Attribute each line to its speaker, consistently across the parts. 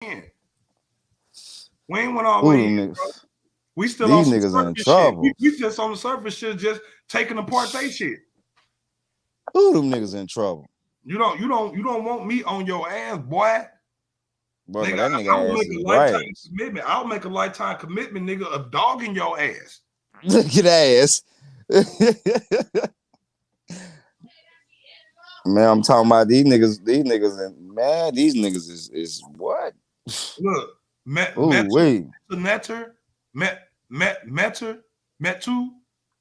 Speaker 1: in. We ain't went all the
Speaker 2: Who
Speaker 1: way
Speaker 2: them
Speaker 1: in, bro.
Speaker 2: niggas?
Speaker 1: We still on
Speaker 2: These
Speaker 1: some
Speaker 2: niggas in
Speaker 1: surface shit.
Speaker 2: trouble.
Speaker 1: We just on the surface shit, just taking apart they shit.
Speaker 2: Who them niggas in trouble?
Speaker 1: You don't want me on your ass, boy.
Speaker 2: Bro,
Speaker 1: Nigga,
Speaker 2: that
Speaker 1: I will
Speaker 2: nigga ass
Speaker 1: make
Speaker 2: is
Speaker 1: a lifetime
Speaker 2: grass.
Speaker 1: commitment. I'll make a lifetime commitment, nigga, of dogging your ass.
Speaker 2: Look at ass. Man, I'm talking about these niggas, and man, these niggas is what?
Speaker 1: Look,
Speaker 2: Ooh, wait.
Speaker 1: Meter, Metu.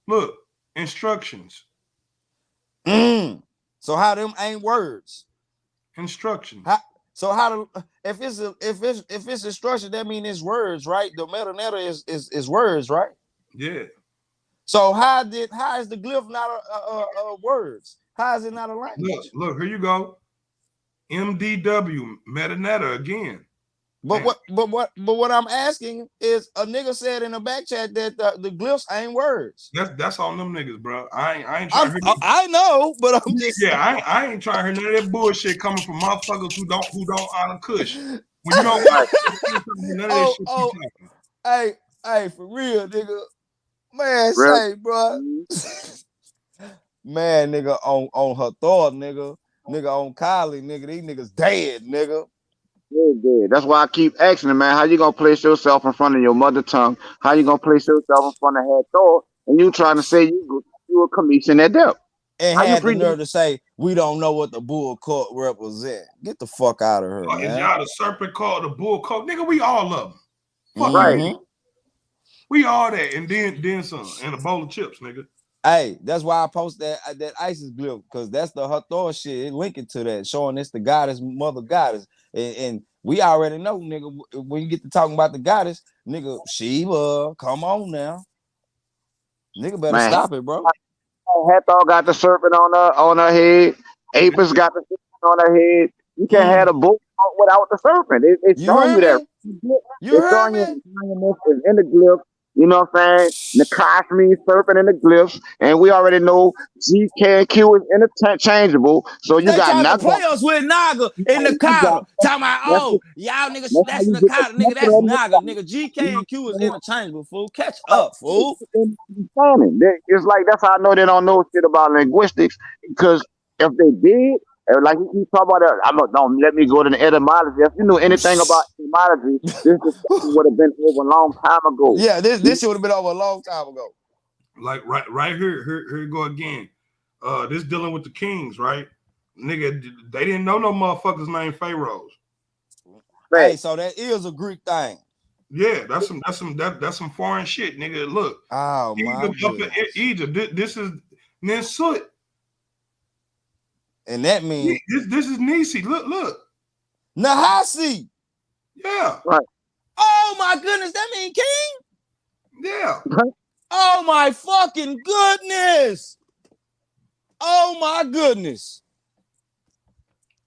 Speaker 1: Look, instructions.
Speaker 2: So how them ain't words?
Speaker 1: Instructions.
Speaker 2: So how to if it's instruction, that means it's words, right? The metroneta is words, right?
Speaker 1: Yeah.
Speaker 2: So how is the glyph not a words? How is it not a language?
Speaker 1: Look, here you go. MDW, metaneta again.
Speaker 2: But what I'm asking is, a nigga said in the back chat that the glyphs ain't words.
Speaker 1: That's on them niggas, bro. I ain't trying to hear that.
Speaker 2: I know, but I'm just
Speaker 1: I ain't trying to hear none of that bullshit coming from motherfuckers who don't honor Kush. When you don't watch none of that shit you talking.
Speaker 2: Hey, for real, nigga. Man,
Speaker 3: Real.
Speaker 2: say, bro. Man, nigga, on her thought, nigga on Kylie, nigga, these niggas dead, nigga.
Speaker 3: Dead. That's why I keep asking, man, how you gonna place yourself in front of your mother tongue? How you gonna place yourself in front of her thought? And you trying to say you a commission at depth?
Speaker 2: And
Speaker 3: How you
Speaker 2: had the nerve to say, we don't know what the bull court represent. Get the fuck out of her, man.
Speaker 1: Is y'all the serpent called the bull coat? Nigga, we all love them. Fuck
Speaker 3: right.
Speaker 1: We all that, and then some, and a bowl of chips, nigga.
Speaker 2: Hey, that's why I post that ISIS glyph, because that's the Hathor shit. It linking to that, showing this the goddess, mother goddess. And we already know, nigga, when you get to talking about the goddess, nigga, Shiva, come on now. Nigga better stop it, bro.
Speaker 3: Hathor got the serpent on her head. Apis got the serpent on her head. You can't have the bull without the serpent. It's showing you that.
Speaker 2: You heard me?
Speaker 3: It's in the glyph. You know what I'm saying? Nakash means serpent in the glyphs, and we already know GK and Q is interchangeable. So you
Speaker 2: they
Speaker 3: got
Speaker 2: trying
Speaker 3: Naga.
Speaker 2: to play us with Naga in the Nakata. Talking about, oh, y'all niggas, that's Nakata, nigga, that's Naga. Nigga, GK and Q is interchangeable, fool. Catch up, fool.
Speaker 3: It's like, that's how I know they don't know shit about linguistics, because if they did, like you keep talking about, don't let me go to the etymology. If you knew anything about etymology, this discussion would have been over a long time ago.
Speaker 2: Yeah, this shit would have been over a long time ago.
Speaker 1: Like right here you go again. This dealing with the kings, right? Nigga, they didn't know no motherfuckers named Pharaohs.
Speaker 2: Hey, so that is a Greek thing.
Speaker 1: Yeah, that's some foreign shit, nigga. Look,
Speaker 2: oh my
Speaker 1: God, Egypt. This is Ninsut,
Speaker 2: and that means
Speaker 1: this is Nisi. Look,
Speaker 2: Nahasi.
Speaker 1: Yeah,
Speaker 3: right.
Speaker 2: Oh my goodness, that mean king.
Speaker 1: Yeah.
Speaker 2: Oh my fucking goodness. Oh my goodness.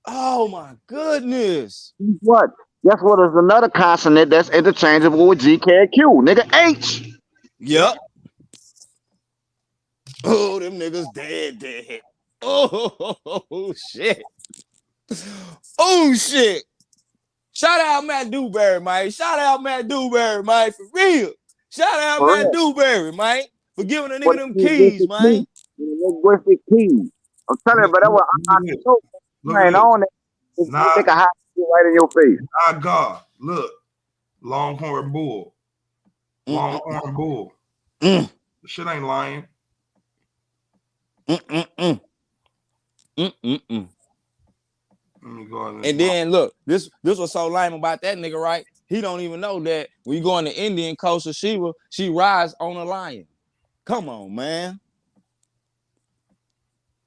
Speaker 2: Oh my goodness.
Speaker 3: What? Guess what is another consonant that's interchangeable with GK and Q? Nigga, H.
Speaker 2: Yep. Oh, them niggas dead. Oh shit. Oh shit. Shout out Matt Dewberry, man. Shout out Matt Dewberry, man, for real. Shout out Matt Dewberry, man, for giving a nigga them keys, man.
Speaker 3: Linguistic keys. I'm telling you, but that was man on it. They can hide it right in your face.
Speaker 1: My God, look, Longhorn Bull, Longhorn Bull. The shit ain't lying.
Speaker 2: And then look, this was so lame about that nigga, right? He don't even know that when you go in the Indian coast of Shiva, she rides on a lion. Come on, man.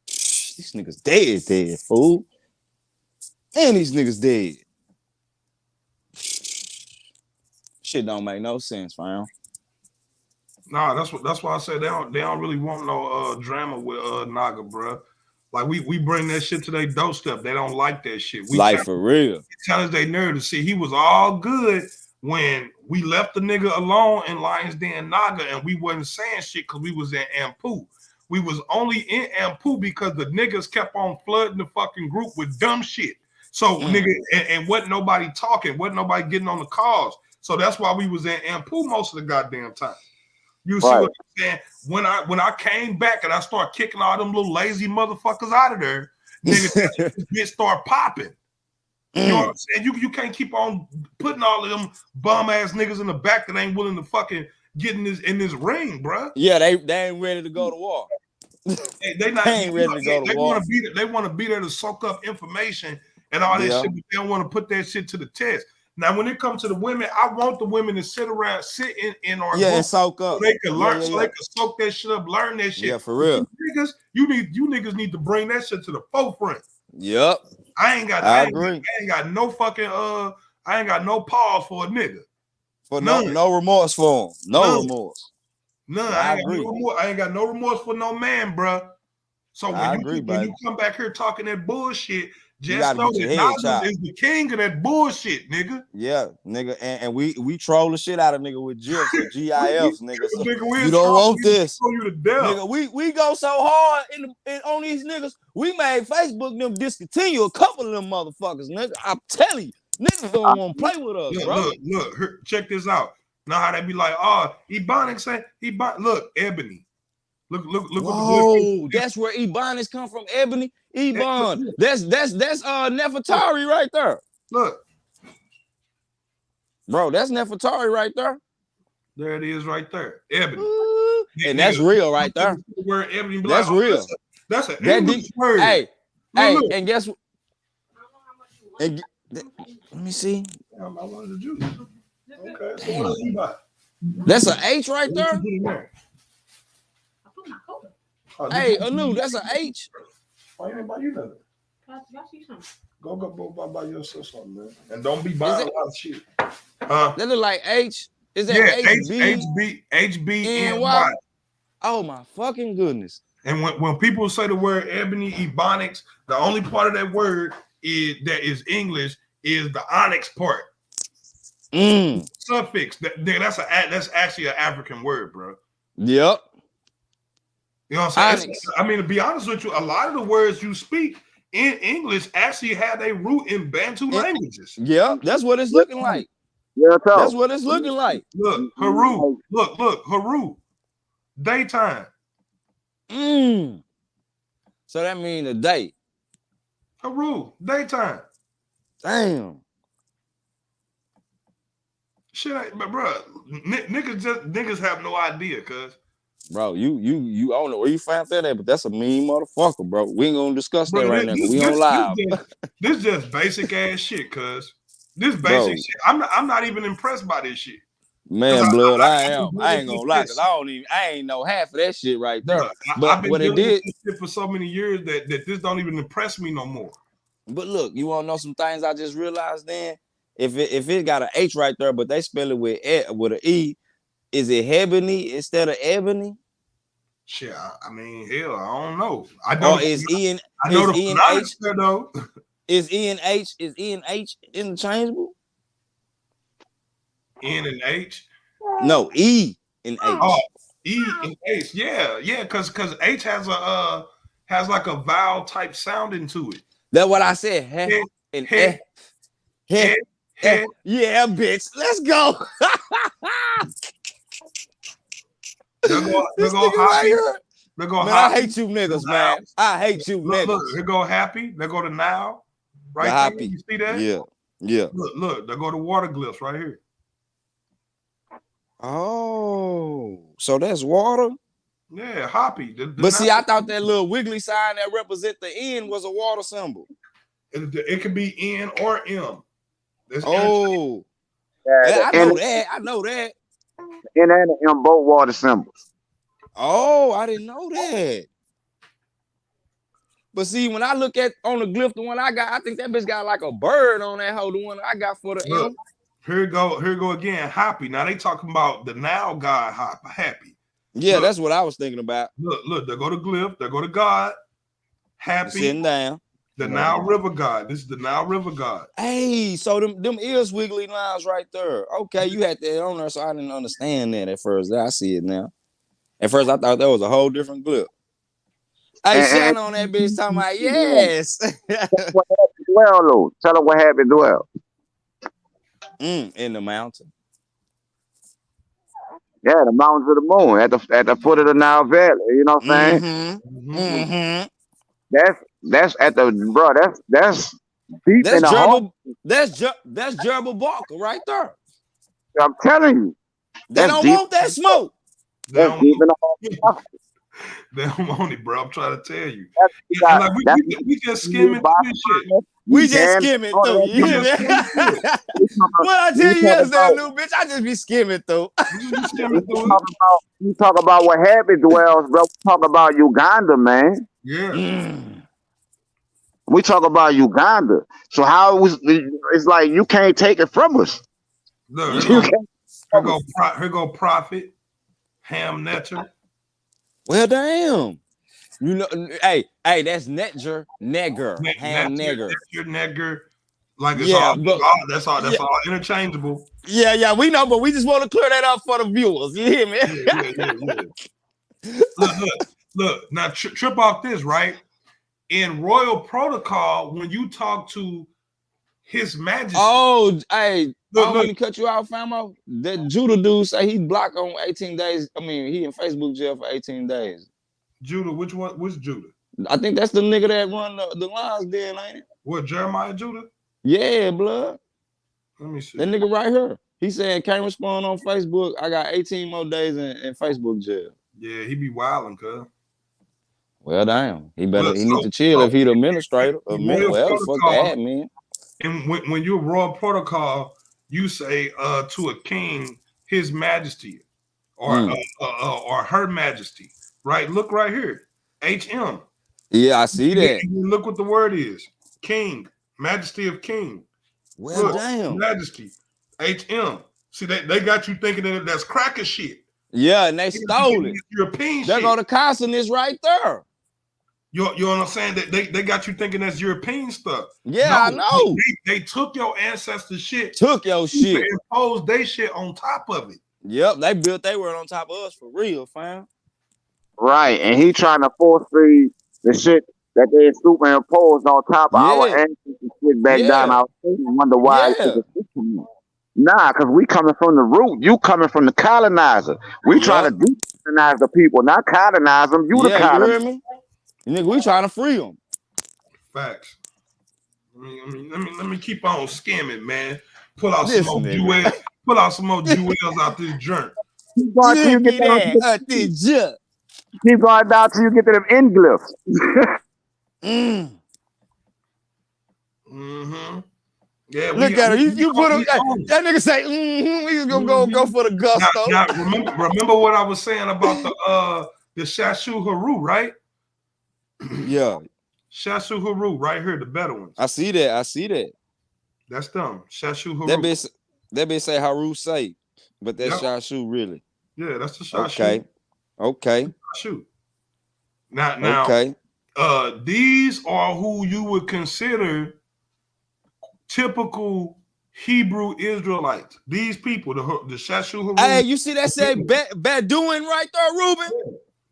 Speaker 2: These niggas dead, fool. And these niggas dead. Shit don't make no sense, fam.
Speaker 1: Nah, that's why I say they don't really want no drama with Naga, bro. Like we bring that shit to their doorstep. They don't like that shit. We
Speaker 2: like for real.
Speaker 1: Challenge their nerve to see he was all good when we left the nigga alone in Lions Den Naga, and we wasn't saying shit because we was in Ampu. We was only in Ampu because the niggas kept on flooding the fucking group with dumb shit. So nigga, and wasn't nobody talking, wasn't nobody getting on the calls. So that's why we was in Ampu most of the goddamn time. You see what I'm saying? When I came back and I started kicking all them little lazy motherfuckers out of there, nigga, this bitch start popping. You know what I'm saying? You can't keep on putting all of them bum ass niggas in the back that ain't willing to fucking get in this ring, bro.
Speaker 2: Yeah, they ain't ready to go to war.
Speaker 1: They not
Speaker 2: ain't ready to go to war.
Speaker 1: They want to be there to soak up information and all that shit, but they don't want to put that shit to the test. Now, when it comes to the women, I want the women to sit in our group
Speaker 2: and soak up.
Speaker 1: so they can learn, so they can soak that shit up, learn that shit.
Speaker 2: Yeah, for real.
Speaker 1: You niggas need to bring that shit to the forefront.
Speaker 2: Yep.
Speaker 1: I ain't got no fucking I ain't got no pause for a nigga.
Speaker 2: For no remorse for him. No remorse.
Speaker 1: None. I ain't got no remorse for no man, bro. So when you come back here talking that bullshit, just know that Nas is the king of that bullshit, nigga.
Speaker 2: Yeah, nigga, and we troll the shit out of nigga with GIFs or GIFs, nigga. So you don't want this, nigga. We go so hard on these niggas. We made Facebook them discontinue a couple of them motherfuckers, nigga. I'm telling you, niggas don't want to play with us, bro.
Speaker 1: Look, check this out. Now how they be like, oh, Ebonics say look, Ebony. Look.
Speaker 2: Whoa, that's where Ebonics come from, Ebony. Ebon. That's Nefertari right there.
Speaker 1: Look.
Speaker 2: Bro, that's Nefertari right there.
Speaker 1: There it is right there. Ebony.
Speaker 2: And that's real right there.
Speaker 1: Where Ebony be
Speaker 2: that's
Speaker 1: like,
Speaker 2: real.
Speaker 1: That's an English word.
Speaker 2: Hey, and guess what? Let me see.
Speaker 1: I wanted to do this. Okay, so what else you got?
Speaker 2: That's an H right there. Hey, Anu, that's an H.
Speaker 1: Why you ain't buy you nothing? Go buy yourself something, man. And don't be buying a lot of shit.
Speaker 2: That look like H. Is that HBNY? Oh my fucking goodness.
Speaker 1: And when people say the word ebony, ebonics, the only part of that word that is English is the onyx part. Suffix. That's actually an African word, bro.
Speaker 2: Yep.
Speaker 1: You know what I'm saying? I mean, to be honest with you, a lot of the words you speak in English actually have a root in Bantu languages.
Speaker 2: Yeah, that's what it's looking like.
Speaker 3: Yeah,
Speaker 2: that's what it's looking like.
Speaker 1: Look, Haru. Look, Haru. Daytime.
Speaker 2: So that means a day.
Speaker 1: Haru, daytime.
Speaker 2: Damn.
Speaker 1: Shit, but bro, niggas have no idea, cuz.
Speaker 2: Bro, you I don't know where you found that at, but that's a mean motherfucker, bro. We ain't gonna discuss that right now. We on live.
Speaker 1: This just basic ass shit, cuz. This basic shit. I'm not even impressed by this shit.
Speaker 2: Man, blood, I am. I ain't gonna lie, cause I ain't know half of that shit right there. But
Speaker 1: I've been
Speaker 2: what it did
Speaker 1: with this shit for so many years that this don't even impress me no more.
Speaker 2: But look, you wanna know some things I just realized then? If it got an H right there, but they spell it with an E, is it Hebony instead of Ebony?
Speaker 1: Shit, I mean, hell, I don't know. I know.
Speaker 2: Or is E and
Speaker 1: I know the phonetics there though.
Speaker 2: Is E and H interchangeable?
Speaker 1: N and H?
Speaker 2: No, E and H.
Speaker 1: Oh, E and H. Yeah, because H has like a vowel type sounding to it.
Speaker 2: That's what I said. Yeah, bitch. Let's go.
Speaker 1: They're go happy. They go
Speaker 2: man,
Speaker 1: happy.
Speaker 2: I hate you niggas, man. I hate you niggas.
Speaker 1: Look, they go happy. They go to now. Right there.
Speaker 2: Happy.
Speaker 1: You see that?
Speaker 2: Yeah.
Speaker 1: Look, they go to water glyphs right here.
Speaker 2: Oh, so that's water?
Speaker 1: Yeah, hoppy.
Speaker 2: But see, I thought that little wiggly sign that represent the N was a water symbol.
Speaker 1: It could be N or M.
Speaker 2: Oh,
Speaker 3: yeah,
Speaker 2: I know that.
Speaker 3: N and M both water symbols.
Speaker 2: Oh, I didn't know that. But see, when I look at on the glyph, the one I got, I think that bitch got like a bird on that hoe. The one I got for the M.
Speaker 1: Here go again. Happy. Now they talking about the now God happy.
Speaker 2: Yeah, that's what I was thinking about.
Speaker 1: Look, they go to glyph, they go to God. Happy.
Speaker 2: Sitting down.
Speaker 1: The Nile River God. This is the Nile River God.
Speaker 2: Hey, so them is wiggly lines right there. Okay, you had that on there, so I didn't understand that at first. I see it now. At first, I thought that was a whole different glyph. Hey, shine on that bitch talking about yes.
Speaker 3: What happened Dwell though. Tell them what happened Dwell.
Speaker 2: In the mountain.
Speaker 3: Yeah, the mountains of the moon at the foot of the Nile Valley. You know what I'm saying?
Speaker 2: Mm-hmm.
Speaker 1: Mhm.
Speaker 2: Mm-hmm.
Speaker 3: That's at the bro. That's deep in
Speaker 2: That's
Speaker 3: the heart.
Speaker 2: Gerbil. That's Gerbil Barker right there.
Speaker 3: I'm telling you,
Speaker 2: They
Speaker 3: that's
Speaker 2: don't
Speaker 3: deep.
Speaker 2: want that smoke.
Speaker 1: They
Speaker 3: That's
Speaker 1: don't,
Speaker 3: deep in the heart.
Speaker 1: they don't want it, bro. I'm trying to tell you.
Speaker 3: That's,
Speaker 1: Yeah, and like
Speaker 3: that's
Speaker 1: we just skimming through this shit.
Speaker 2: We just
Speaker 3: damn-
Speaker 2: skimming
Speaker 3: all
Speaker 2: through.
Speaker 3: that-
Speaker 2: You
Speaker 1: We
Speaker 2: hear
Speaker 1: just
Speaker 2: me?
Speaker 1: skimming through it.
Speaker 2: What I tell you yesterday, little bitch, I just be skimming through.
Speaker 1: We just be skimming through it.
Speaker 3: You talk about what happened, Dwells, bro. We talk about Uganda, man.
Speaker 1: Yeah.
Speaker 2: Mm.
Speaker 3: We talk about Uganda. So how it was? It's like you can't take it from us.
Speaker 1: Look,
Speaker 3: You can't.
Speaker 1: here go Prophet, Ham Netcher.
Speaker 2: Well, damn. You know, hey, that's Netger, Ham Negger.
Speaker 1: Negger. Like it's
Speaker 2: Yeah,
Speaker 1: all,
Speaker 2: but-
Speaker 1: that's all interchangeable.
Speaker 2: Yeah, we know, but we just want to clear that up for the viewers. You hear me?
Speaker 1: Yeah. Look. Now trip off this, right? In Royal Protocol, when you talk to His Majesty,
Speaker 2: Oh, hey, I don't
Speaker 1: look.
Speaker 2: mean to cut you out, famo. That Judah dude say he blocked on 18 days. I mean, he in Facebook jail for 18 days.
Speaker 1: Judah, which one? Which Judah?
Speaker 2: I think that's the nigga that run the lines then, ain't it?
Speaker 1: What, Jeremiah Judah?
Speaker 2: Yeah, blood.
Speaker 1: Let me see.
Speaker 2: That nigga right here. He said can't respond on Facebook. I got 18 more days in Facebook jail.
Speaker 1: Yeah, he be wilding, cuz.
Speaker 2: Well, damn. He better.
Speaker 1: Look,
Speaker 2: he need to chill if he the administrator.
Speaker 1: Royal
Speaker 2: Well, fuck
Speaker 1: Protocol.
Speaker 2: that, man.
Speaker 1: And when you're Royal Protocol, you say to a king, His Majesty, or Her Majesty, right? Look right here, HM.
Speaker 2: Yeah, I see that.
Speaker 1: Look what the word is: King, Majesty of King.
Speaker 2: Well,
Speaker 1: Look,
Speaker 2: damn.
Speaker 1: Majesty, HM. See, they got you thinking that that's cracker shit.
Speaker 2: Yeah, and they stole it.
Speaker 1: European
Speaker 2: There
Speaker 1: shit.
Speaker 2: go the consonants right there.
Speaker 1: You know what I'm saying? That they got you thinking that's European stuff.
Speaker 2: Yeah,
Speaker 1: No,
Speaker 2: I know.
Speaker 1: They took your ancestors' shit,
Speaker 2: Took your shit.
Speaker 1: and imposed they shit on top of it.
Speaker 2: Yep, they built they word on top of us for real, fam.
Speaker 3: Right, and he trying to force feed the shit that they superimposed on top of our
Speaker 2: Yeah.
Speaker 3: ancestors shit back
Speaker 2: Yeah.
Speaker 3: down our state and wonder why.
Speaker 2: Yeah.
Speaker 3: Nah, because we coming from the root. You coming from the colonizer. We trying to decolonize the people, not colonize them. You the
Speaker 2: Yeah, you
Speaker 3: colonizer.
Speaker 2: hear me? Nigga, we trying to free them.
Speaker 1: Facts. Let me keep on skimming, man. Pull out
Speaker 2: This
Speaker 1: some more
Speaker 2: nigga.
Speaker 1: jewels. Pull out some more jewels out this joint.
Speaker 3: Keep going till you get down to keep going down till you get to them end glyphs.
Speaker 1: Mm-hmm. Yeah,
Speaker 2: Look at her. You put him. That nigga say, we just gonna go for the gusto.
Speaker 1: Now, remember what I was saying about the Shashu Haru, right?
Speaker 2: Yeah,
Speaker 1: Shashu Haru, right here, the Bedouins.
Speaker 2: I see that.
Speaker 1: That's them. Shashu Haru.
Speaker 2: That bitch say Haru say, but that's
Speaker 1: Yep.
Speaker 2: Shashu really.
Speaker 1: Yeah, that's the Shashu.
Speaker 2: Okay.
Speaker 1: Shashu. Now, these are who you would consider typical Hebrew Israelites. These people, the Shashu Haru.
Speaker 2: Hey, you see that say Bedouin right there, Ruben?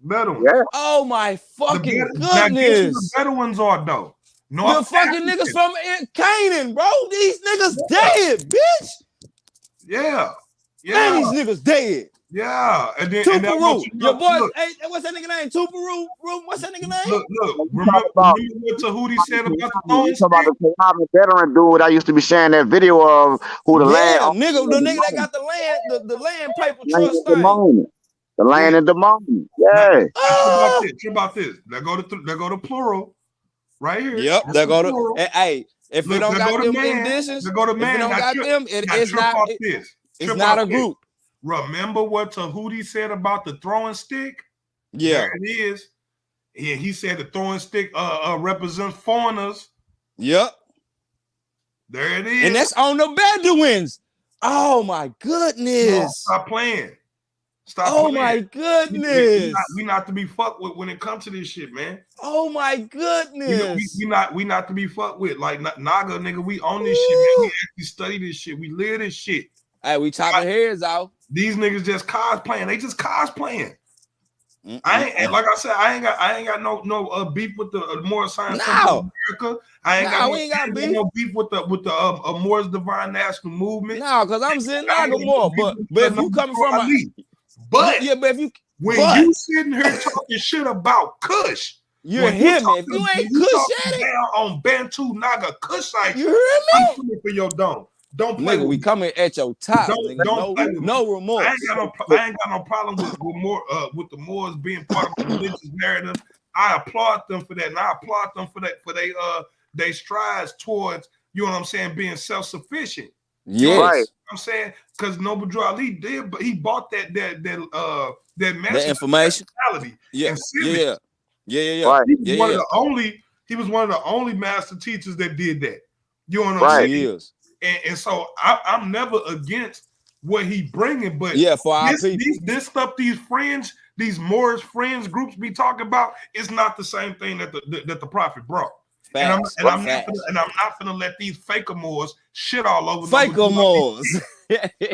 Speaker 1: Bedouins.
Speaker 3: Yeah.
Speaker 2: Oh my fucking
Speaker 1: Now, guess who the
Speaker 2: goodness.
Speaker 1: Bedouins are though?
Speaker 2: The
Speaker 1: North
Speaker 2: fucking
Speaker 1: African.
Speaker 2: niggas from Canaan, bro. These niggas dead, bitch.
Speaker 1: Yeah.
Speaker 2: Man, these niggas dead.
Speaker 1: Yeah. And then and that
Speaker 2: Tuparu.
Speaker 1: wants you to
Speaker 2: Your
Speaker 1: know-
Speaker 2: boy,
Speaker 1: look,
Speaker 2: hey, what's that nigga name? Tuparu? What's that nigga name?
Speaker 1: look. Remember what Tahuti said about the throwing
Speaker 3: You talking about
Speaker 1: stick?
Speaker 3: the Sahabi veteran dude I used to be sharing that video of who the
Speaker 2: Yeah,
Speaker 3: land
Speaker 2: nigga, the nigga that got the land paper
Speaker 3: land
Speaker 2: trust
Speaker 3: at the
Speaker 2: thing.
Speaker 3: moment. The land at the moment. Yeah.
Speaker 1: Trip about this. They go to plural right here.
Speaker 2: Yep,
Speaker 1: That's
Speaker 2: they
Speaker 1: the
Speaker 2: go to.
Speaker 1: plural.
Speaker 2: Hey, if we
Speaker 1: Look,
Speaker 2: don't
Speaker 1: they
Speaker 2: got
Speaker 1: go to
Speaker 2: them
Speaker 1: man.
Speaker 2: conditions,
Speaker 1: They go to
Speaker 2: if
Speaker 1: man.
Speaker 2: we don't
Speaker 1: Now
Speaker 2: got
Speaker 1: trip-
Speaker 2: them,
Speaker 1: now
Speaker 2: it's
Speaker 1: trip
Speaker 2: not.
Speaker 1: off this.
Speaker 2: It's
Speaker 1: Trip
Speaker 2: not
Speaker 1: off
Speaker 2: a
Speaker 1: this.
Speaker 2: group.
Speaker 1: Remember what Tahuti said about the throwing stick?
Speaker 2: Yeah,
Speaker 1: There it is. Yeah, he said the throwing stick represents foreigners.
Speaker 2: yep.
Speaker 1: There it is.
Speaker 2: And that's on the Bedouins. Oh my
Speaker 1: No,
Speaker 2: goodness.
Speaker 1: stop playing. Stop
Speaker 2: Oh
Speaker 1: playing.
Speaker 2: my goodness.
Speaker 1: We not to be fucked with when it comes to this shit, man.
Speaker 2: Oh my goodness.
Speaker 1: We not to be fucked with. Like Naga, nigga, we own this shit, man. We actually study this shit. We live this shit.
Speaker 2: Hey, we chopping heads off.
Speaker 1: These niggas just cosplaying. They just cosplaying. I ain't, like I said, I ain't got no beef with the Moorish Science Temple of America. I ain't got no beef with the Moorish Divine National Movement.
Speaker 2: No, because I'm saying Nagamore, but if you coming from
Speaker 1: but
Speaker 2: if you
Speaker 1: you sitting here talking shit about Kush,
Speaker 2: you hear me? If you ain't Kush
Speaker 1: down on Bantu Naga Kushite,
Speaker 2: you hear me?
Speaker 1: I'm coming for your dome. Don't play
Speaker 2: nigga,
Speaker 1: with
Speaker 2: we
Speaker 1: me.
Speaker 2: coming at your top, nigga. No remorse.
Speaker 1: I ain't got no problem with the Moors being part of the religious narrative. I applaud them for that, and I applaud them for they strides towards, you know what I'm saying, being self-sufficient.
Speaker 2: Yes.
Speaker 3: Right.
Speaker 1: I'm saying, because Noble Drew Ali did, but he bought that
Speaker 2: information.
Speaker 1: Yeah.
Speaker 3: Right.
Speaker 1: He was one of the only master teachers that did that. You know what I'm
Speaker 3: Right.
Speaker 1: saying? And so I'm never against what he bringing, but
Speaker 2: for our people,
Speaker 1: this stuff, these Moorish friends groups be talking about, it's not the same thing that the prophet brought.
Speaker 2: Facts.
Speaker 1: I'm not gonna let these fake Moors shit all over.
Speaker 2: Fake Moors.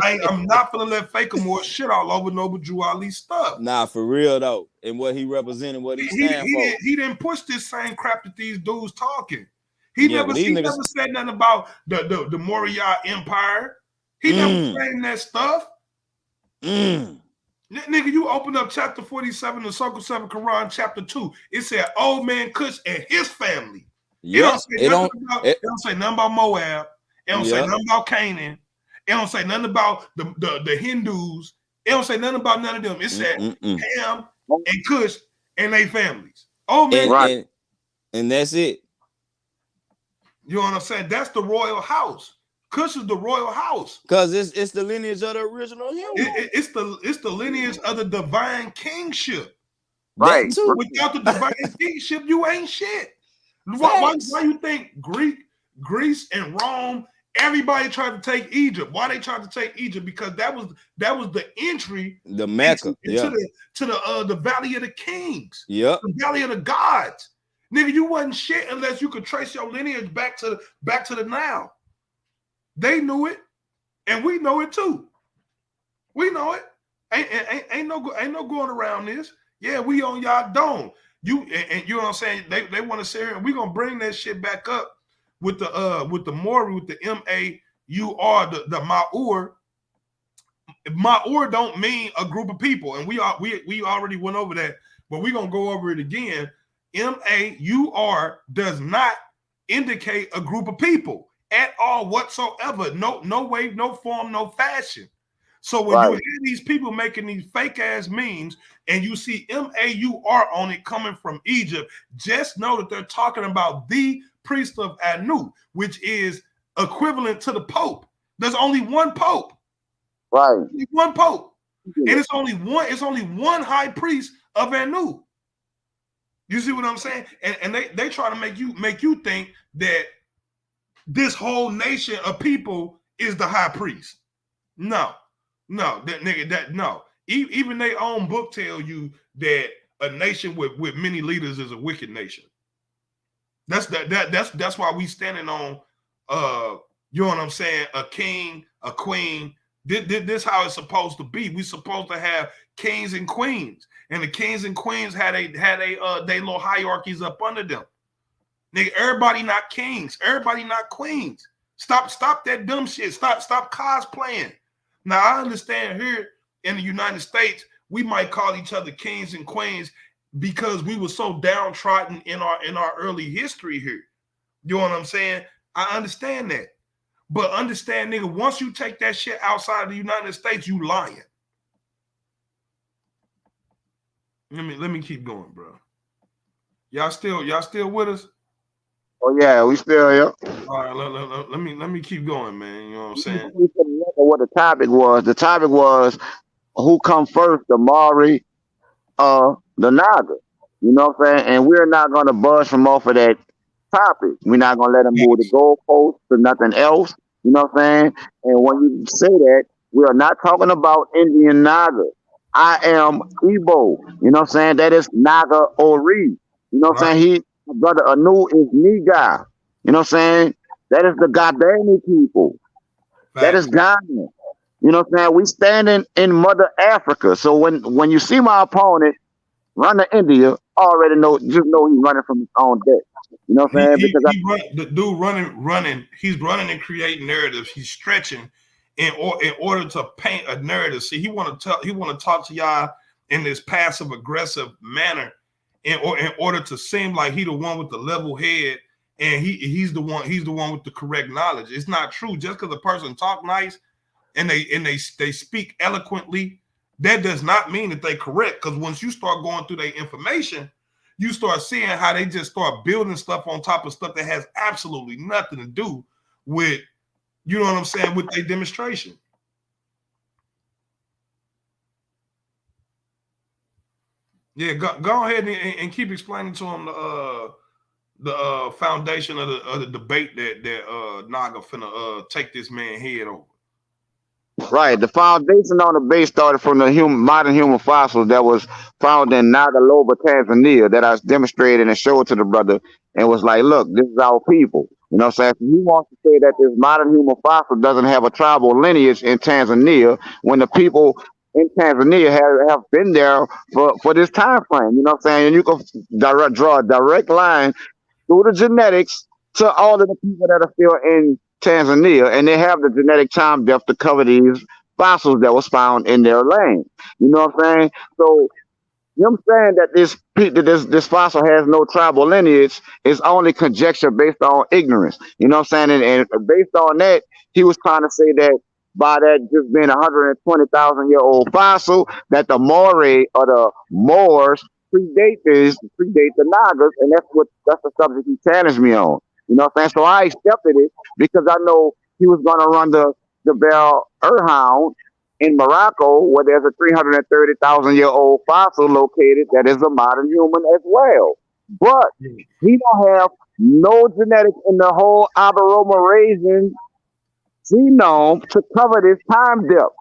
Speaker 1: I'm not gonna let fake Moors shit all over Noble Drew Ali stuff.
Speaker 2: Nah, for real though, and what he represented, what he stand for.
Speaker 1: He didn't push this same crap that these dudes talking. He never said nothing about the Maurya Empire. He never saying that stuff. Nigga, you open up chapter 47 of Circle 7 Quran, chapter 2. It said old man Kush and his family.
Speaker 2: Yeah,
Speaker 1: it don't say nothing about Moab. It don't say nothing about Canaan. It don't say nothing about the Hindus. It don't say nothing about none of them. It said Ham and Kush and their families. Oh man,
Speaker 2: and that's it.
Speaker 1: You know what I'm saying? That's the royal house. Kush is the royal house.
Speaker 2: Because it's the lineage of the original human.
Speaker 1: It's the lineage of the divine kingship.
Speaker 3: Right.
Speaker 1: Without the divine kingship, you ain't shit. Why you think Greece and Rome, everybody tried to take Egypt? Why they tried to take Egypt? Because that was the entry,
Speaker 2: the Mecca,
Speaker 1: to the Valley of the Kings,
Speaker 2: the
Speaker 1: Valley of the Gods. Nigga, you wasn't shit unless you could trace your lineage back to the Nile. They knew it, and we know it too. We know it. Ain't no going around this. Yeah, we on y'all dome. You know what I'm saying? They want to say here, and we're gonna bring that shit back up with the Maury, with the M-A-U-R, the Ma'ur. Ma'ur don't mean a group of people, and we already went over that, but we're gonna go over it again. M-A-U-R does not indicate a group of people at all whatsoever. No way, no form, no fashion. So when you hear these people making these fake ass memes and you see M-A-U-R on it coming from Egypt, just know that they're talking about the priest of Anu, which is equivalent to the Pope. There's only one Pope.
Speaker 3: Right.
Speaker 1: One Pope. And it's only one high priest of Anu. You see what I'm saying? And they try to make you think that this whole nation of people is the high priest. No, that nigga, no. Even their own book tell you that a nation with many leaders is a wicked nation. That's why we standing on you know what I'm saying, a king, a queen. This how it's supposed to be. We supposed to have kings and queens, and the kings and queens had they little hierarchies up under them. Nigga, everybody not kings, everybody not queens. Stop that dumb shit. Stop cosplaying. Now I understand here in the United States we might call each other kings and queens because we were so downtrodden in our early history here. You know what I'm saying? I understand that. But understand, nigga, once you take that shit outside of the United States, you lying. Let me keep going, bro. Y'all still with us?
Speaker 3: Oh yeah, we still here.
Speaker 1: All right, let me keep going, man. You know what I'm saying?
Speaker 3: What the topic was? The topic was who come first, the Maori, the Naga. You know what I'm saying? And we're not gonna budge from off of that topic. We're not gonna let them move the goalposts to nothing else. You know what I'm saying? And when you say that, we are not talking about Indian Naga. I am Igbo. You know what I'm saying? That is Naga Ori. You know what I'm saying? Brother Anu is Niga. You know what I'm saying? That is the Gabani people. That is Ghana. You know what I'm saying? We standing in Mother Africa. So when you see my opponent run to India, already know, just know he's running from his own deck. You know what I'm saying? Because
Speaker 1: The dude running. He's running and creating narratives. He's stretching in order to paint a narrative. See, he want to talk to y'all in this passive aggressive manner in order to seem like he the one with the level head and he's the one with the correct knowledge. It's not true. Just because a person talk nice and they speak eloquently, that does not mean that they correct. Because once you start going through their information, you start seeing how they just start building stuff on top of stuff that has absolutely nothing to do with, you know what I'm saying, with their demonstration. Yeah, go ahead and keep explaining to them the foundation of the debate that Naga finna take this man head over.
Speaker 3: Right, the foundation on the base started from the modern human fossils that was found in Nagaloba, Tanzania, that I demonstrated and showed to the brother, and was like, look, this is our people. You know what I'm saying? He wants to say that this modern human fossil doesn't have a tribal lineage in Tanzania when the people in Tanzania have been there for this time frame. You know what I'm saying? And you can draw a direct line through the genetics to all of the people that are still in Tanzania, and they have the genetic time depth to cover these fossils that was found in their land. You know what I'm saying? So him saying that this fossil has no tribal lineage is only conjecture based on ignorance. You know what I'm saying? And based on that, he was trying to say that by that just being 120,000-year-old fossil, that the Moray or the Moors predate the Nagas, and that's the subject he challenged me on. You know what I'm saying? So I accepted it because I know he was going to run the Bel Irhound in Morocco, where there's a 330,000-year-old fossil located that is a modern human as well. But he don't have no genetics in the whole Aborigine genome to cover this time depth.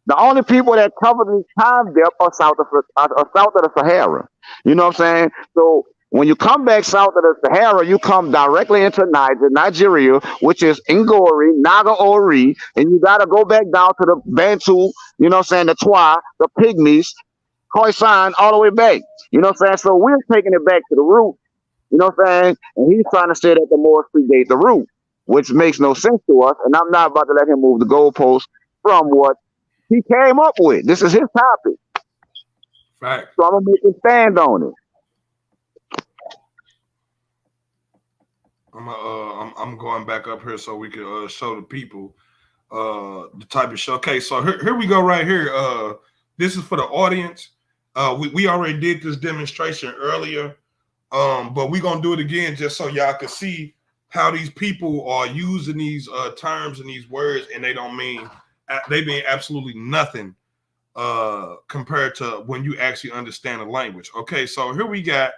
Speaker 3: The only people that cover this time depth are south of the Sahara. You know what I'm saying? So when you come back south of the Sahara, you come directly into Nigeria, which is Ngori, Naga Ori, and you got to go back down to the Bantu, you know what I'm saying, the Twa, the Pygmies, Khoisan, all the way back. You know what I'm saying? So we're taking it back to the root, you know what I'm saying? And he's trying to say that the Moors predate the root, which makes no sense to us, and I'm not about to let him move the goalpost from what he came up with. This is his topic.
Speaker 1: Right.
Speaker 3: So I'm going to make him stand on it.
Speaker 1: I'm going back up here so we can show the people the type of show. Okay, so here we go right here. This is for the audience. We already did this demonstration earlier, but we're gonna do it again just so y'all can see how these people are using these terms and these words, and they mean absolutely nothing compared to when you actually understand the language. Okay, so here we got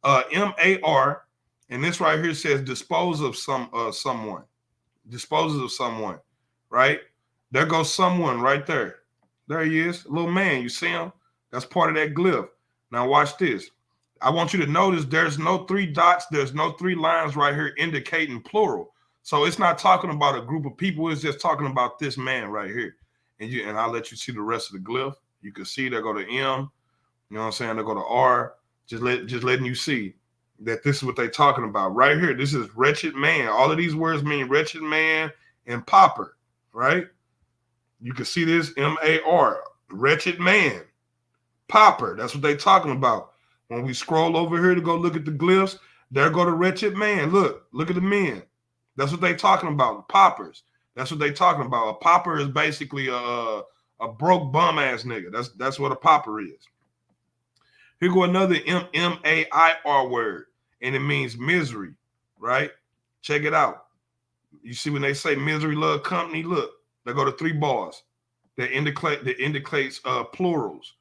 Speaker 1: MAR. And this right here says dispose of someone. Disposes of someone, right? There goes someone right there. There he is, a little man. You see him? That's part of that glyph. Now watch this. I want you to notice there's no 3 dots. There's no 3 lines right here indicating plural. So it's not talking about a group of people. It's just talking about this man right here. And I'll let you see the rest of the glyph. You can see they go to M. You know what I'm saying? They go to R. Just letting you see that this is what they're talking about right here. This is wretched man. All of these words mean wretched man and pauper, right? You can see this MAR, wretched man, pauper. That's what they're talking about. When we scroll over here to go look at the glyphs, there go the wretched man. Look at the men. That's what they're talking about. Paupers. That's what they're talking about. A pauper is basically a broke bum ass nigga. That's what a pauper is. Here go another MAIR word, and it means misery, right? Check it out. You see when they say misery love company, look, they go to 3 bars that indicates plurals.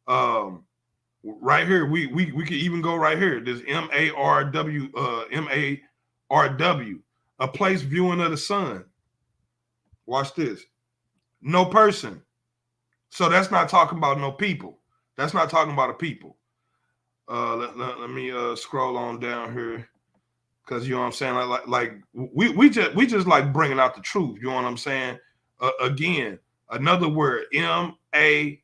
Speaker 1: Right here, we could even go right here. There's MARW, a place viewing of the sun. Watch this. No person. So that's not talking about no people. That's not talking about a people. Let me scroll on down here, because you know what I'm saying. Like we just like bringing out the truth. You know what I'm saying? Again, another word, MATOR,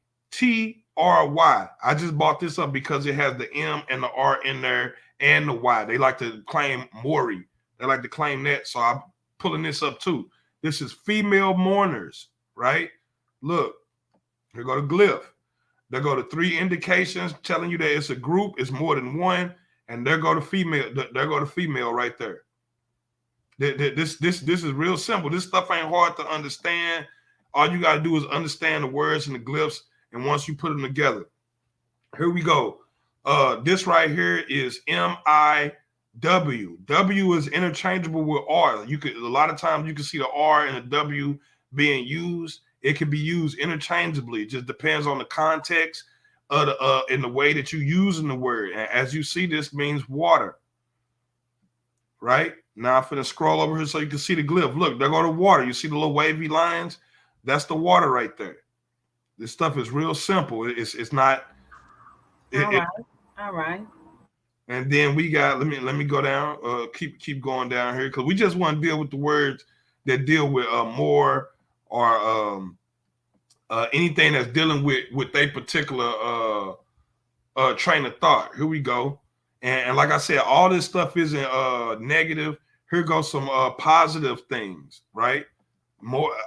Speaker 1: RY. I just bought this up because it has the M and the R in there and the Y. They like to claim Maury. They like to claim that. So I'm pulling this up too. This is female mourners, right? Look, here go the glyph. There go the 3 indications telling you that it's a group, it's more than one, and there go the female. There go the female right there. This is real simple. This stuff ain't hard to understand. All you gotta do is understand the words and the glyphs, and once you put them together, here we go. This right here is MIW. W is interchangeable with R. You could a lot of times you can see the R and the W being used. It can be used interchangeably. It just depends on the context of the in the way that you using the word. And as you see, this means water. Right? Now I'm finna scroll over here so you can see the glyph. Look, there go the water. You see the little wavy lines? That's the water right there. This stuff is real simple. It's not.
Speaker 4: All right.
Speaker 1: And then we got. Let me go down. Keep going down here because we just want to deal with the words that deal with more or anything that's dealing with a particular train of thought. Here we go. And like I said, all this stuff isn't negative. Here goes some positive things, right?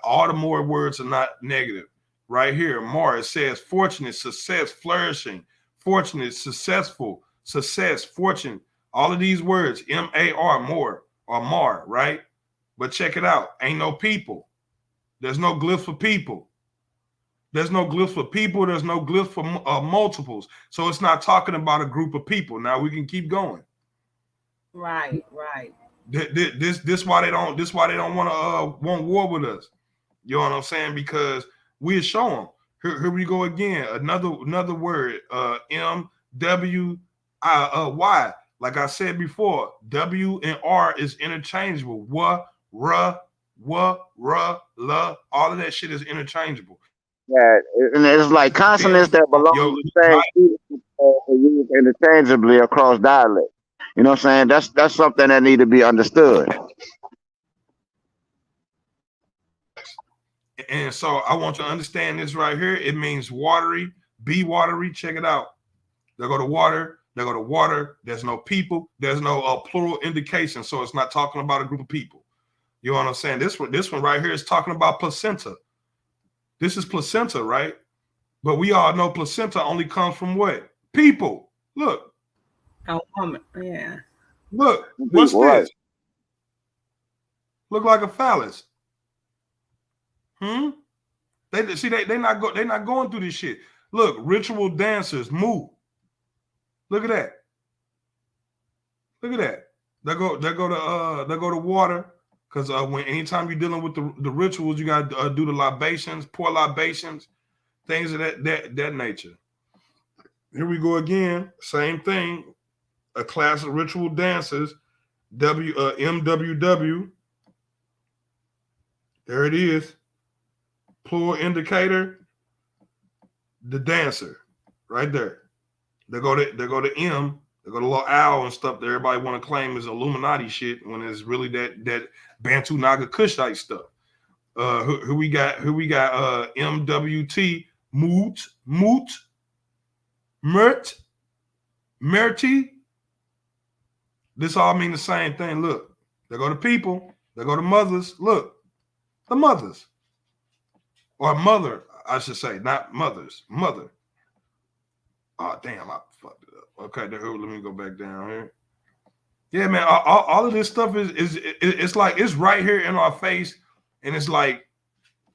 Speaker 1: All the more words are not negative. Right here, more, it says fortunate, success, flourishing, fortunate, successful, success, fortune. All of these words, M-A-R, more, or more, right? But check it out. Ain't no people. There's no glyph for people. There's no glyph for people. There's no glyph for multiples. So it's not talking about a group of people. Now we can keep going.
Speaker 4: Right.
Speaker 1: This why they don't. This why they don't want war with us. You know what I'm saying? Because we'll show them. Here we go again. Another word. M-W-Y. Like I said before, W and R is interchangeable. Wa, ra, la. All of that shit is interchangeable.
Speaker 3: Yeah, and it's like consonants that belong to the same people used interchangeably across dialects. You know what I'm saying? That's something that need to be understood.
Speaker 1: And so I want you to understand this right here. It means watery, be watery. Check it out. They go to water. They go to water. There's no people. There's no plural indication. So it's not talking about a group of people. You know what I'm saying? This one right here is talking about placenta. This is placenta, right? But we all know placenta only comes from what? People. Look.
Speaker 4: A woman. Yeah.
Speaker 1: Look. What's this? Look like a phallus. They not going through this shit. Look, ritual dancers move. Look at that. Look at that. They go to water. Because when anytime you're dealing with the rituals, you got to do the libations, pour libations, things of that nature. Here we go again. Same thing. A class of ritual dancers, MWW. There it is. Plural indicator. The dancer, right there. They go to M. They got a little owl and stuff that everybody want to claim is Illuminati shit when it's really that Bantu Naga Kushite stuff. Who we got MWT, Moot, Merti. This all mean the same thing. Look, they go to people, they go to mothers. Look, the mothers. Or mother, I should say, not mothers, mother. Oh, damn, I fucked it up. Okay, let me go back down here. Yeah, man, all of this stuff is it's like it's right here in our face, and it's like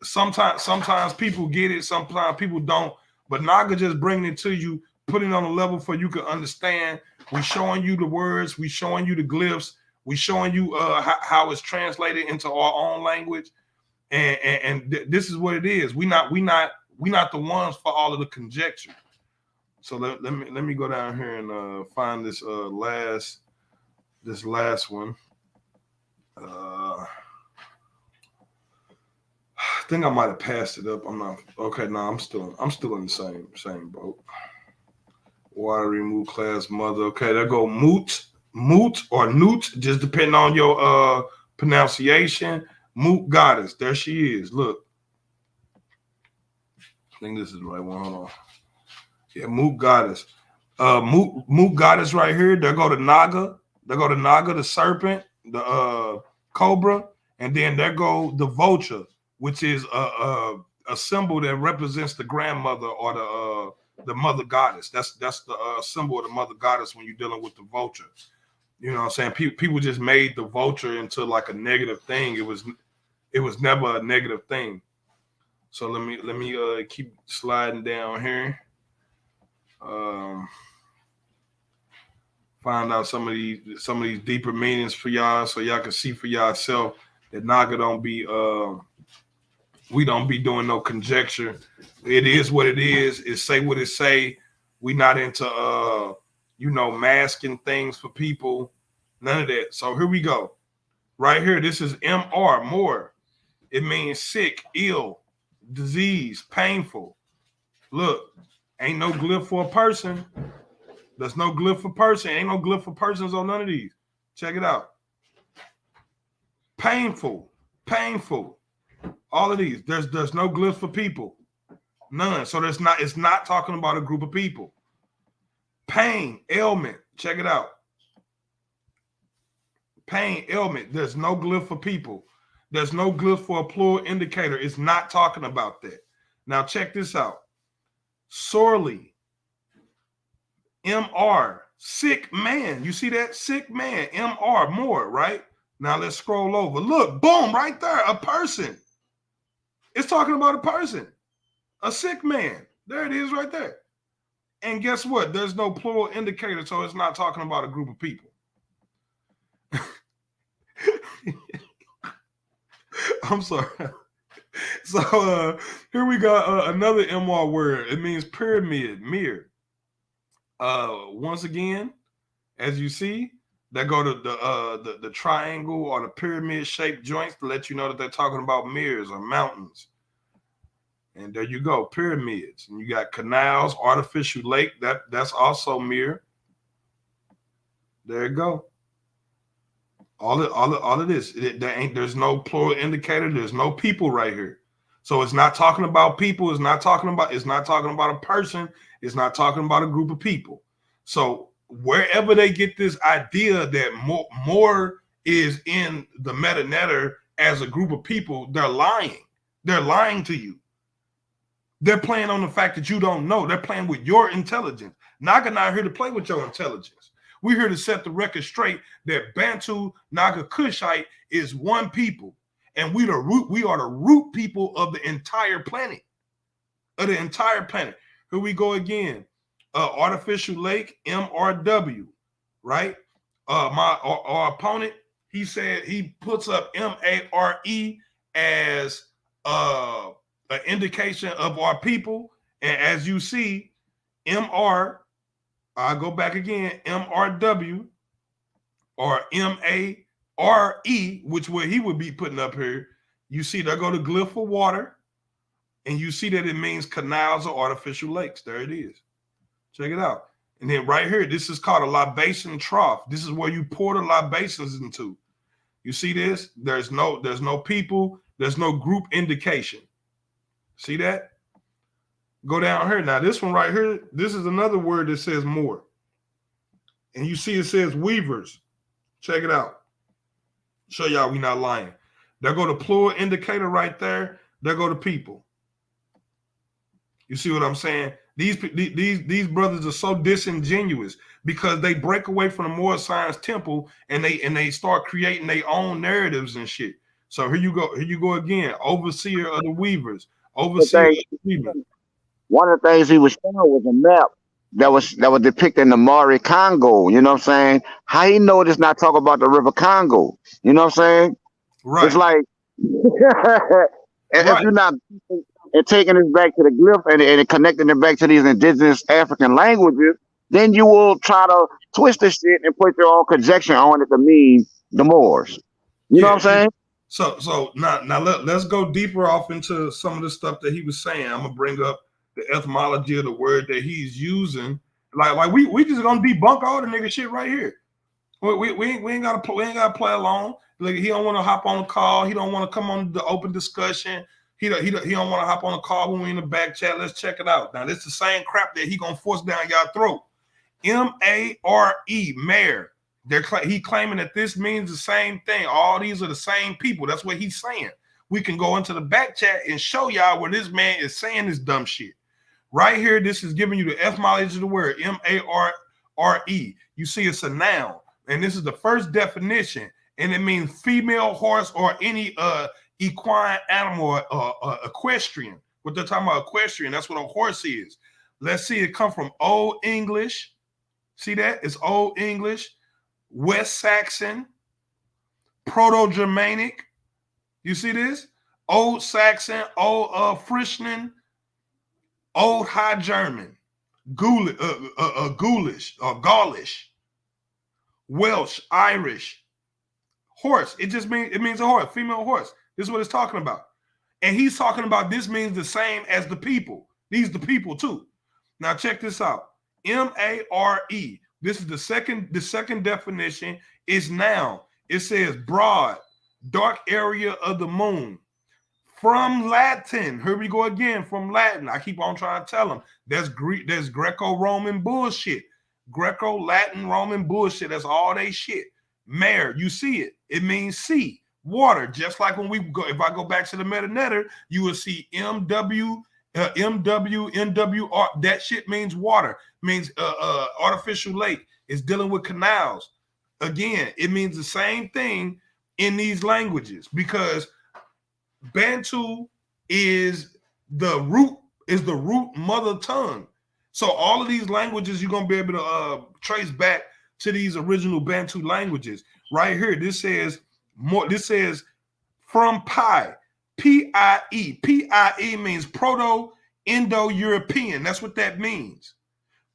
Speaker 1: sometimes people get it, sometimes people don't. But Naga just bringing it to you, putting it on a level for you can understand. We showing you the words, we showing you the glyphs, we showing you how it's translated into our own language, and this is what it is. We not the ones for all of the conjecture. So let me go down here and find this last one. I think I might have passed it up. I'm not okay. No, I'm still in the same boat. Water remove class mother. Okay, there go moot or newt, just depending on your pronunciation. Moot goddess. There she is. Look. I think this is the right one. Hold on. Yeah, Mook Goddess. Mook Goddess right here. There go the Naga. There go the Naga, the serpent, the cobra, and then there go the vulture, which is a symbol that represents the grandmother or the mother goddess. That's the symbol of the mother goddess when you're dealing with the vulture. You know what I'm saying? People just made the vulture into like a negative thing. It was never a negative thing. So let me keep sliding down here. Find out some of these deeper meanings for y'all, so y'all can see for yourself that Naga don't be we don't be doing no conjecture. It is what it is. It say what it say. We not into masking things for people. None of that. So here we go. Right here, this is MR, more. It means sick, ill, disease, painful. Look, ain't no glyph for a person. There's no glyph for person. Ain't no glyph for persons on none of these. Check it out. Painful, painful. All of these. There's no glyph for people. None. So it's not talking about a group of people. Pain, ailment. Check it out. Pain, ailment. There's no glyph for people. There's no glyph for a plural indicator. It's not talking about that. Now check this out. Sorely. MR, sick man. You see that? Sick man. MR, more, right? Now let's scroll over. Look, boom, right there, a person. It's talking about a person, a sick man. There it is right there. And guess what? There's no plural indicator, so it's not talking about a group of people. I'm sorry. So here we got another MR word. It means pyramid, mirror. Once again, as you see, they go to the triangle or the pyramid shaped joints to let you know that they're talking about mirrors or mountains. And there you go, pyramids. And you got canals, artificial lake. That's also mirror. There you go. All of this. There's no plural indicator. There's no people right here. So it's not talking about people. It's not talking about a person. It's not talking about a group of people. So wherever they get this idea that more is in the metanetter as a group of people, they're lying. They're lying to you. They're playing on the fact that you don't know. They're playing with your intelligence. Naga not here to play with your intelligence. We're here to set the record straight that Bantu Naga Kushite is one people, and we are the root people of the entire planet. Here we go again. Artificial lake, MRW, right? Our opponent, he said he puts up MARE as an indication of our people. And as you see, MR, I'll go back again, MRW or MARE, which where he would be putting up here. You see, there go the glyph for water. And you see that it means canals or artificial lakes. There it is. Check it out. And then right here, this is called a libation trough. This is where you pour the libations into. You see this? There's no people. There's no group indication. See that? Go down here. Now, this one right here, this is another word that says more. And you see it says weavers. Check it out. Show y'all we not lying. There go the plural indicator right there. There go the people. You see what I'm saying? These brothers are so disingenuous because they break away from the Moorish Science Temple and they start creating their own narratives and shit. So here you go again. Overseer of the weavers. Overseer of the weavers.
Speaker 3: One of the things he was showing was a map that was depicting the Mari Congo. You know what I'm saying? How he know it's not talking about the River Congo? You know what I'm saying?
Speaker 1: Right.
Speaker 3: It's like if you're not and taking it back to the glyph and connecting it back to these indigenous African languages, then you will try to twist the shit and put your own conjecture on it to mean the Moors. You know what I'm saying?
Speaker 1: So now let's go deeper off into some of the stuff that he was saying. I'm gonna bring up the etymology of the word that he's using. Like we just gonna debunk all the nigga shit right here. We ain't gotta play along. Like he don't want to hop on the call. He don't want to come on the open discussion. He don't want to hop on a call when we in the back chat. Let's check it out. Now, this is the same crap that he gonna force down y'all throat. M-A-R-E, mayor. He claiming that this means the same thing. All these are the same people. That's what he's saying. We can go into the back chat and show y'all where this man is saying this dumb shit. Right here, this is giving you the etymology of the word, M-A-R-E. You see it's a noun, and this is the first definition, and it means female horse or any equine animal, equestrian. What they're talking about, equestrian, that's what a horse is. Let's see, it come from Old English. See that? It's Old English, West Saxon, Proto-Germanic. You see this? Old Saxon, Old Frisian, Old High German, Gaulish or Gaulish, Welsh, Irish, horse. It means a horse, female horse. This is what it's talking about. And he's talking about this means the same as the people. These are the people too. Now check this out. M-A-R-E. This is the second definition. Is noun. It says broad, dark area of the moon. From Latin. Here we go again. From Latin. I keep on trying to tell them. That's Greek. That's Greco-Roman bullshit. Greco-Latin Roman bullshit. That's all they shit. Mare. You see it. It means sea, water. Just like when we go. If I go back to the meta-netter, you will see MW, NWR. That shit means water. Means artificial lake. It's dealing with canals. Again, it means the same thing in these languages because Bantu is the root mother tongue. So all of these languages you're gonna be able to trace back to these original Bantu languages. Right here, this says more. This says from Pi, P-I-E. P-I-E means Proto-Indo-European. That's what that means.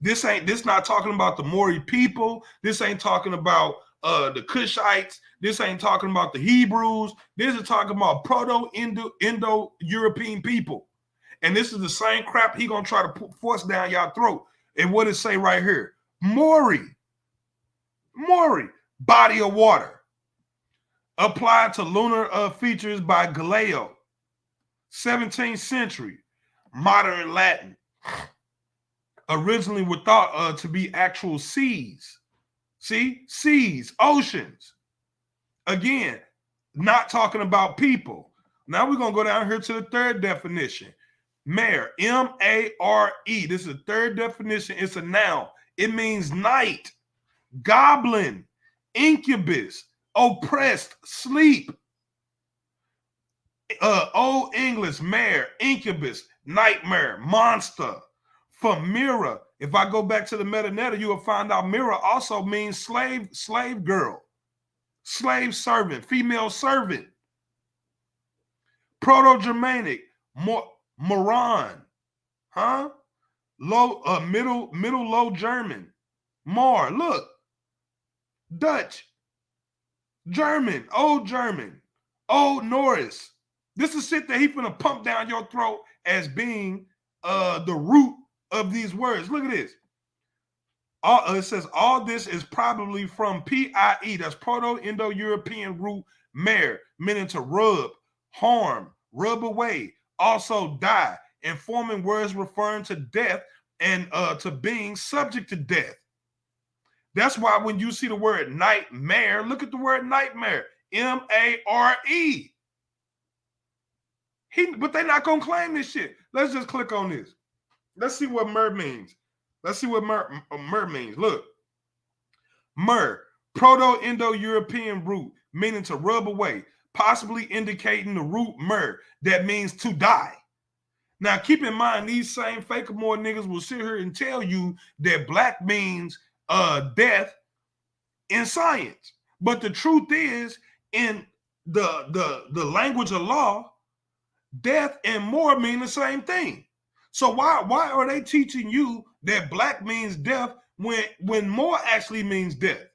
Speaker 1: This not talking about the Mori people. This ain't talking about the Cushites. This ain't talking about the Hebrews. This is talking about Proto-Indo-European people. And this is the same crap he gonna try to force down y'all throat. And what it say right here? Mori, body of water. Applied to lunar features by Galileo. 17th century, modern Latin. Originally were thought to be actual seas. See? Seas, oceans. Again, not talking about people. Now we're going to go down here to the third definition. Mare, M-A-R-E. This is the third definition. It's a noun. It means night, goblin, incubus, oppressed, sleep. Old English, mare, incubus, nightmare, monster. For Mira, if I go back to the meta-netta, you will find out Mira also means slave girl, slave servant, female servant. Proto-Germanic, Moran, low, middle low German, Mar, look, Dutch, German, Old Norris. This is shit that he finna pump down your throat as being the root of these words. Look at this. It says all this is probably from P-I-E. That's Proto-Indo-European root mare, meaning to rub, harm, rub away, also die, and forming words referring to death and to being subject to death. That's why when you see the word nightmare, look at the word nightmare, M-A-R-E. But they're not gonna claim this shit. Let's just click on this. Let's see what mer means. Let's see what mer means. Look, mer, Proto-Indo-European root, meaning to rub away, possibly indicating the root mer, that means to die. Now, keep in mind, these same Fakamore niggas will sit here and tell you that black means death in science. But the truth is, in the language of law, death and more mean the same thing. So why are they teaching you that black means death when more actually means death?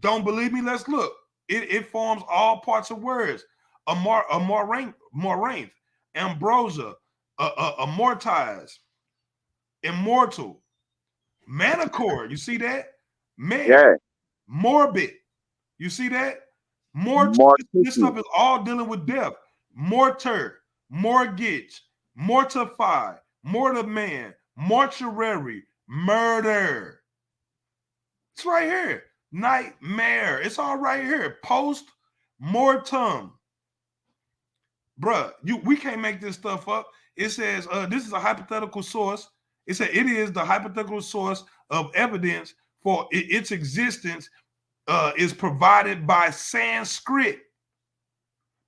Speaker 1: Don't believe me? Let's look. It forms all parts of words. Amaranth, ambrosia, amortize, immortal, manicore. You see that? Man,
Speaker 3: Yeah.
Speaker 1: morbid. You see that? This stuff is all dealing with death. Mortar, mortgage, mortify, mortarman, mortuary, murder. It's right here. Nightmare. It's all right here. Post mortem. Bruh, we can't make this stuff up. It says this is a hypothetical source. It said it is the hypothetical source of evidence for its existence is provided by Sanskrit.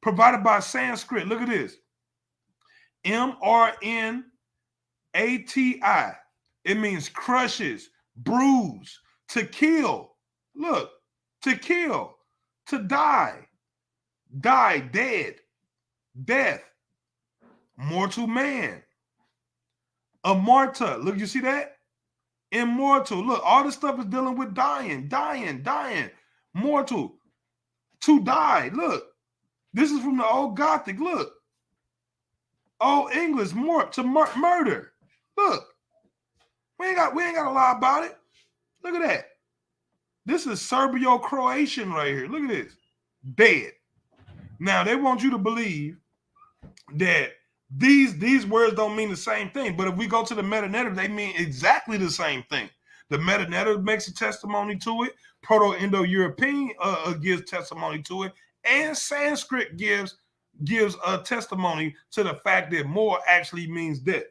Speaker 1: Provided by Sanskrit. Look at this. MRNATI. It means crushes, bruise, to kill. Look, to kill, to die, dead, death, mortal man, a martyr. Look, you see that? Immortal. Look, all this stuff is dealing with dying. Mortal, to die. Look, this is from the old Gothic. Look, old English, murder. Look, we ain't got to lie about it. Look at that. This is Serbio-Croatian right here. Look at this. Dead. Now, they want you to believe that these words don't mean the same thing. But if we go to the meta-narrative, they mean exactly the same thing. The meta-narrative makes a testimony to it. Proto-Indo-European gives testimony to it. And Sanskrit gives a testimony to the fact that more actually means death.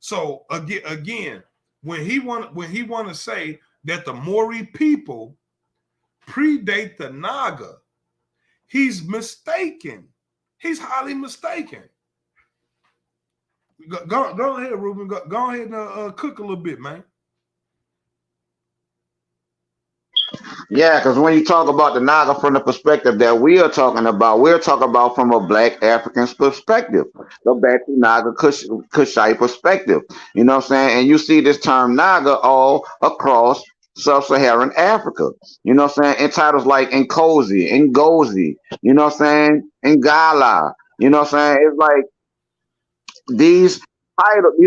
Speaker 1: So, again, when he want to say that the Mori people predate the Naga, he's mistaken. He's highly mistaken. Go ahead, Ruben. Go ahead and cook a little bit, man.
Speaker 3: Yeah, because when you talk about the Naga from the perspective that we're talking about from a Black African perspective, the Bantu Naga Kushite perspective. You know what I'm saying? And you see this term Naga all across sub-Saharan Africa. You know what I'm saying? In titles like Nkosi, Ngozi, you know what I'm saying? Ngala. You know what I'm saying? It's like these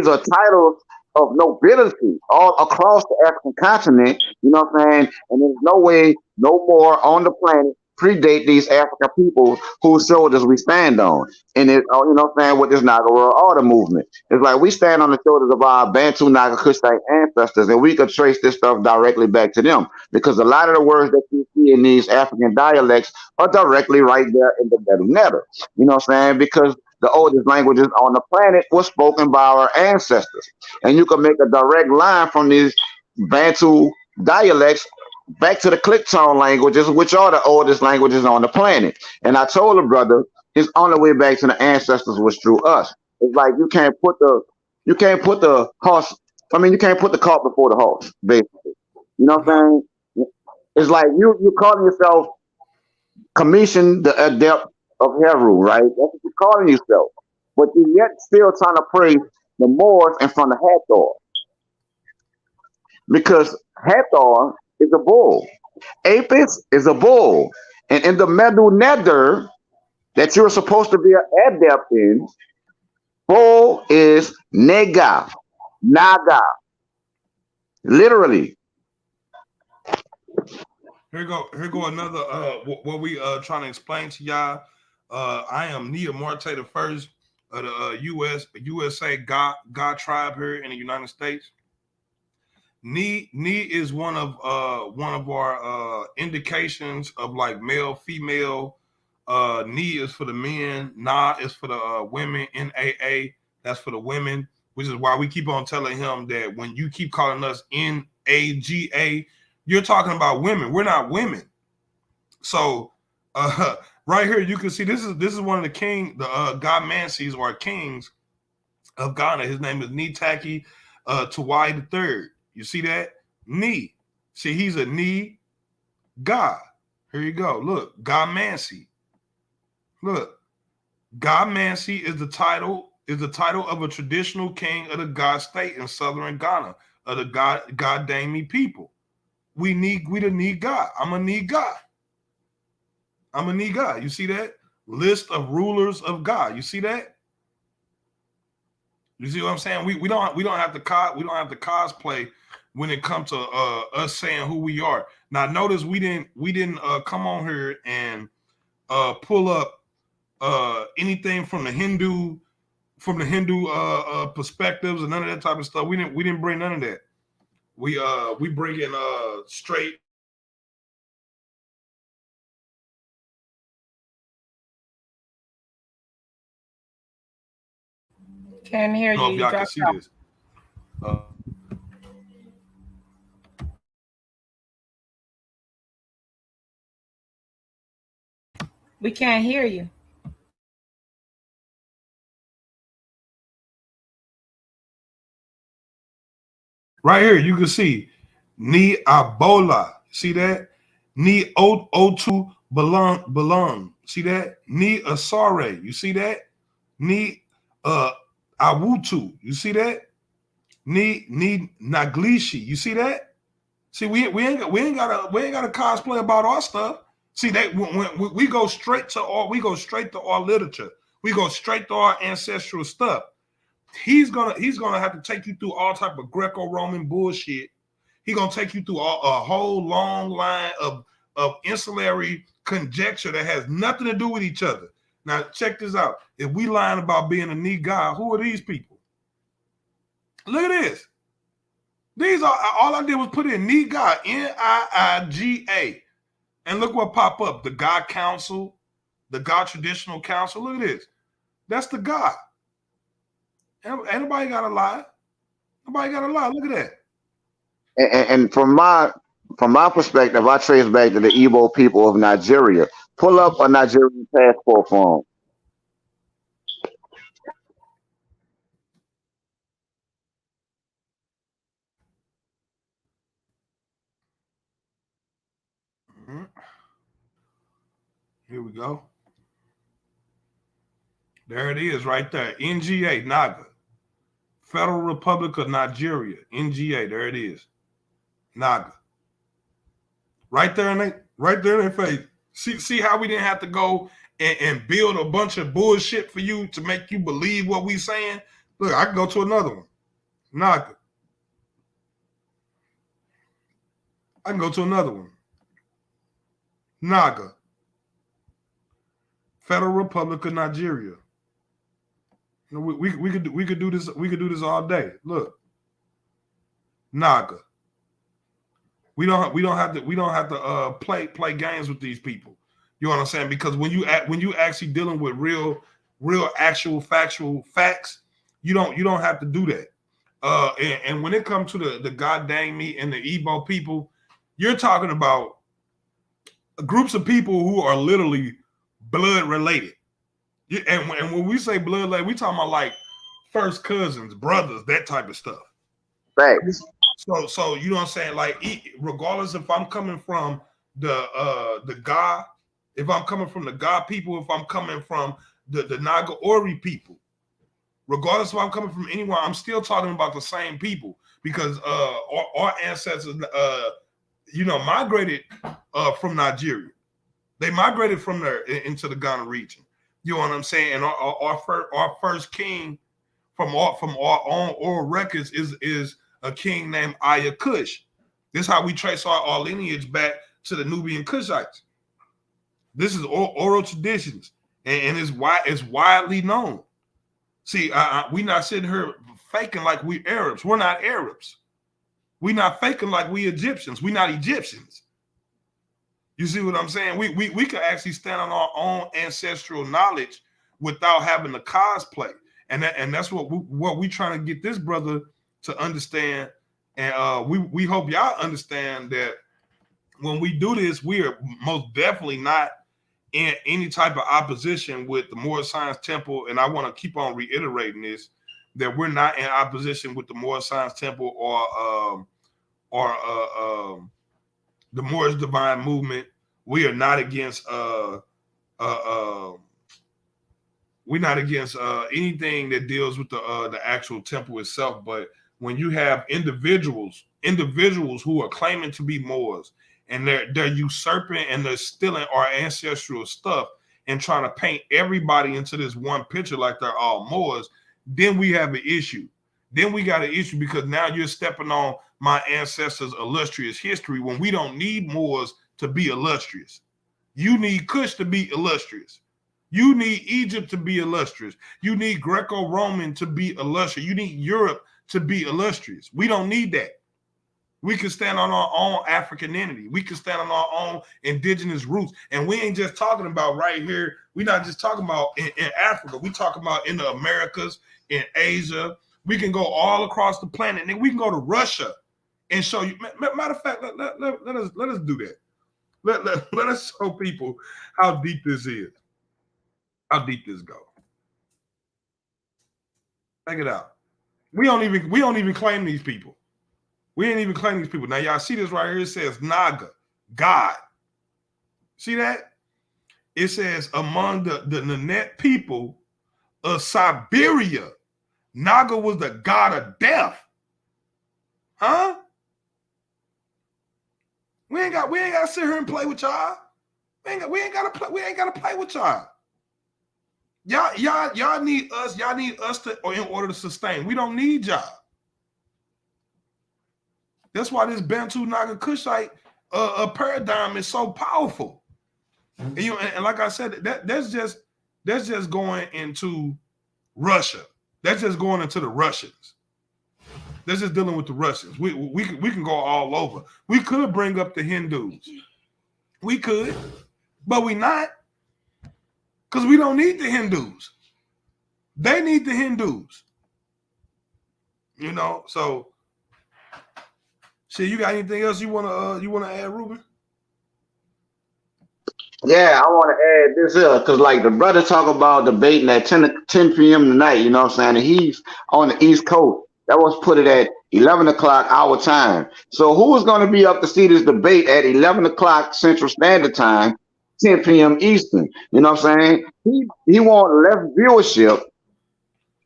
Speaker 3: are titles of nobility all across the African continent, you know what I'm saying? And there's no way, no more on the planet predate these African people whose shoulders we stand on. And it, you know what I'm saying, with this Naga World Order movement. It's like we stand on the shoulders of our Bantu Naga Kushite ancestors, and we could trace this stuff directly back to them. Because a lot of the words that you see in these African dialects are directly right there in the Medu Neter. You know what I'm saying? Because the oldest languages on the planet were spoken by our ancestors. And you can make a direct line from these Bantu dialects back to the click tone languages, which are the oldest languages on the planet. And I told the brother his only way back to the ancestors was through us. It's like you can't put the horse, you can't put the cart before the horse, basically. You know what I'm saying? It's like you calling yourself Commission the Adept of Heru, right? That's what you're calling yourself. But you're yet still trying to praise the Moors in front of Hathor. Because Hathor is a bull. Apis is a bull. And in the Medu Neter that you're supposed to be an adept in, bull is Naga. Literally.
Speaker 1: Here go another what we trying to explain to y'all. I am Nia Marte the first of the USA God tribe here in the United States. Ni is one of our indications of like male, female. Ni is for the men, Na is for the women, NAA, that's for the women, which is why we keep on telling him that when you keep calling us NAGA, you're talking about women. We're not women. So right here, you can see this is one of the God Mancies or kings of Ghana. His name is Nitaki Tawai III. You see that? Ni. See, he's a Ni God. Here you go. Look, God Mansi. Look, God Mansi is the title of a traditional king of the God state in southern Ghana, of the God Dami people. We the need God. I'm a need God. You see that? List of rulers of God. You see that? You see what I'm saying? We don't have to cosplay when it comes to us saying who we are. Now notice we didn't come on here and pull up anything from the Hindu perspectives and none of that type of stuff. We didn't bring none of that. We bring in straight.
Speaker 4: Can't hear
Speaker 1: I don't know
Speaker 4: you.
Speaker 1: if
Speaker 4: You
Speaker 1: y'all can
Speaker 4: dropped
Speaker 1: see
Speaker 4: out.
Speaker 1: this.
Speaker 4: We can't hear you.
Speaker 1: Right here, you can see Ni Abola. See that? Ni Otu Belong. See that? Ni Asare. You see that? Ni Awutu. You see that? Ni Naglishi. You see that? See, we ain't got a cosplay about our stuff. See, when we go straight to our literature. We go straight to our ancestral stuff. He's gonna have to take you through all type of Greco-Roman bullshit. He's gonna take you through a whole long line of insulary conjecture that has nothing to do with each other. Now, check this out. If we lying about being a knee guy, who are these people? Look at this. These are all I did was put in Niga, Niiga, and look what pop up. The God Council, the God Traditional Council. Look at this. That's the God. Ain't nobody got to lie. Nobody got to lie. Look at
Speaker 3: And from my perspective, I trace back to the Igbo people of Nigeria. Pull up a Nigerian passport for them.
Speaker 1: Here we go. There it is right there. NGA, Naga. Federal Republic of Nigeria. NGA. There it is. Naga. Right there in their face. See how we didn't have to go and build a bunch of bullshit for you to make you believe what we saying? Look, I can go to another one. Naga. I can go to another one. Naga. Federal Republic of Nigeria. You know, we could do this all day. Look. Naga. We don't have to play games with these people. You know what I'm saying? Because when you actually dealing with real actual factual facts, you don't have to do that. And when it comes to the God dang me and the Igbo people, you're talking about groups of people who are literally blood related. And when we say blood related, we talking about like first cousins, brothers, that type of stuff.
Speaker 3: Facts.
Speaker 1: So you know what I'm saying? Like, regardless if I'm coming from the God, if I'm coming from the God people, if I'm coming from the Naga Ori people, regardless if I'm coming from anyone, I'm still talking about the same people because our ancestors, migrated from Nigeria. They migrated from there into the Ghana region. You know what I'm saying? And our first king from our own oral records is a king named Aya Kush. This is how we trace our lineage back to the Nubian Kushites. This is oral traditions, and it's widely known. See, we not sitting here faking like we Arabs. We're not Arabs. We not faking like we Egyptians. We not Egyptians. You see what I'm saying? We could actually stand on our own ancestral knowledge without having to cosplay, and that's what we trying to get this brother to understand. And we hope y'all understand that when we do this, we are most definitely not in any type of opposition with the Moorish Science Temple. And I want to keep on reiterating this, that we're not in opposition with the Moorish Science Temple or the Moorish Divine Movement. We are not against we're not against anything that deals with the actual temple itself. But when you have individuals who are claiming to be Moors and they're usurping and they're stealing our ancestral stuff and trying to paint everybody into this one picture like they're all Moors, then we have an issue. Then we got an issue because now you're stepping on my ancestors' illustrious history when we don't need Moors to be illustrious. You need Kush to be illustrious. You need Egypt to be illustrious. You need Greco-Roman to be illustrious. You need Europe to be illustrious. We don't need that. We can stand on our own African entity. We can stand on our own indigenous roots. And we ain't just talking about right here. We're not just talking about in Africa. We talking about in the Americas, in Asia. We can go all across the planet. And we can go to Russia and show you. Matter of fact, let us do that. Let us show people how deep this is. How deep this go. Check it out. We don't even claim these people. We ain't even claim these people. Now, y'all see this right here? It says Naga, God. See that? It says among the Nanette people of Siberia, Naga was the god of death. Huh? We ain't got to sit here and play with y'all. We ain't got to play with y'all. Y'all need us. Y'all need us to, or in order to sustain. We don't need y'all. That's why this Bantu Naga Kushite paradigm is so powerful. And, and like I said, that's just going into Russia. That's just going into the Russians. That's just dealing with the Russians. We can go all over. We could bring up the Hindus. We could, but we not. Because we don't need the Hindus. They need the Hindus. You know, so shit, you got anything else you wanna add, Ruben?
Speaker 3: Yeah, I want to add this here because, like, the brother talk about debating at 10 p.m. tonight. You know what I'm saying? And he's on the East Coast. That was put it at 11 o'clock our time. So who is going to be up to see this debate at 11 o'clock Central Standard Time, 10 p.m. Eastern? You know what I'm saying? He want less viewership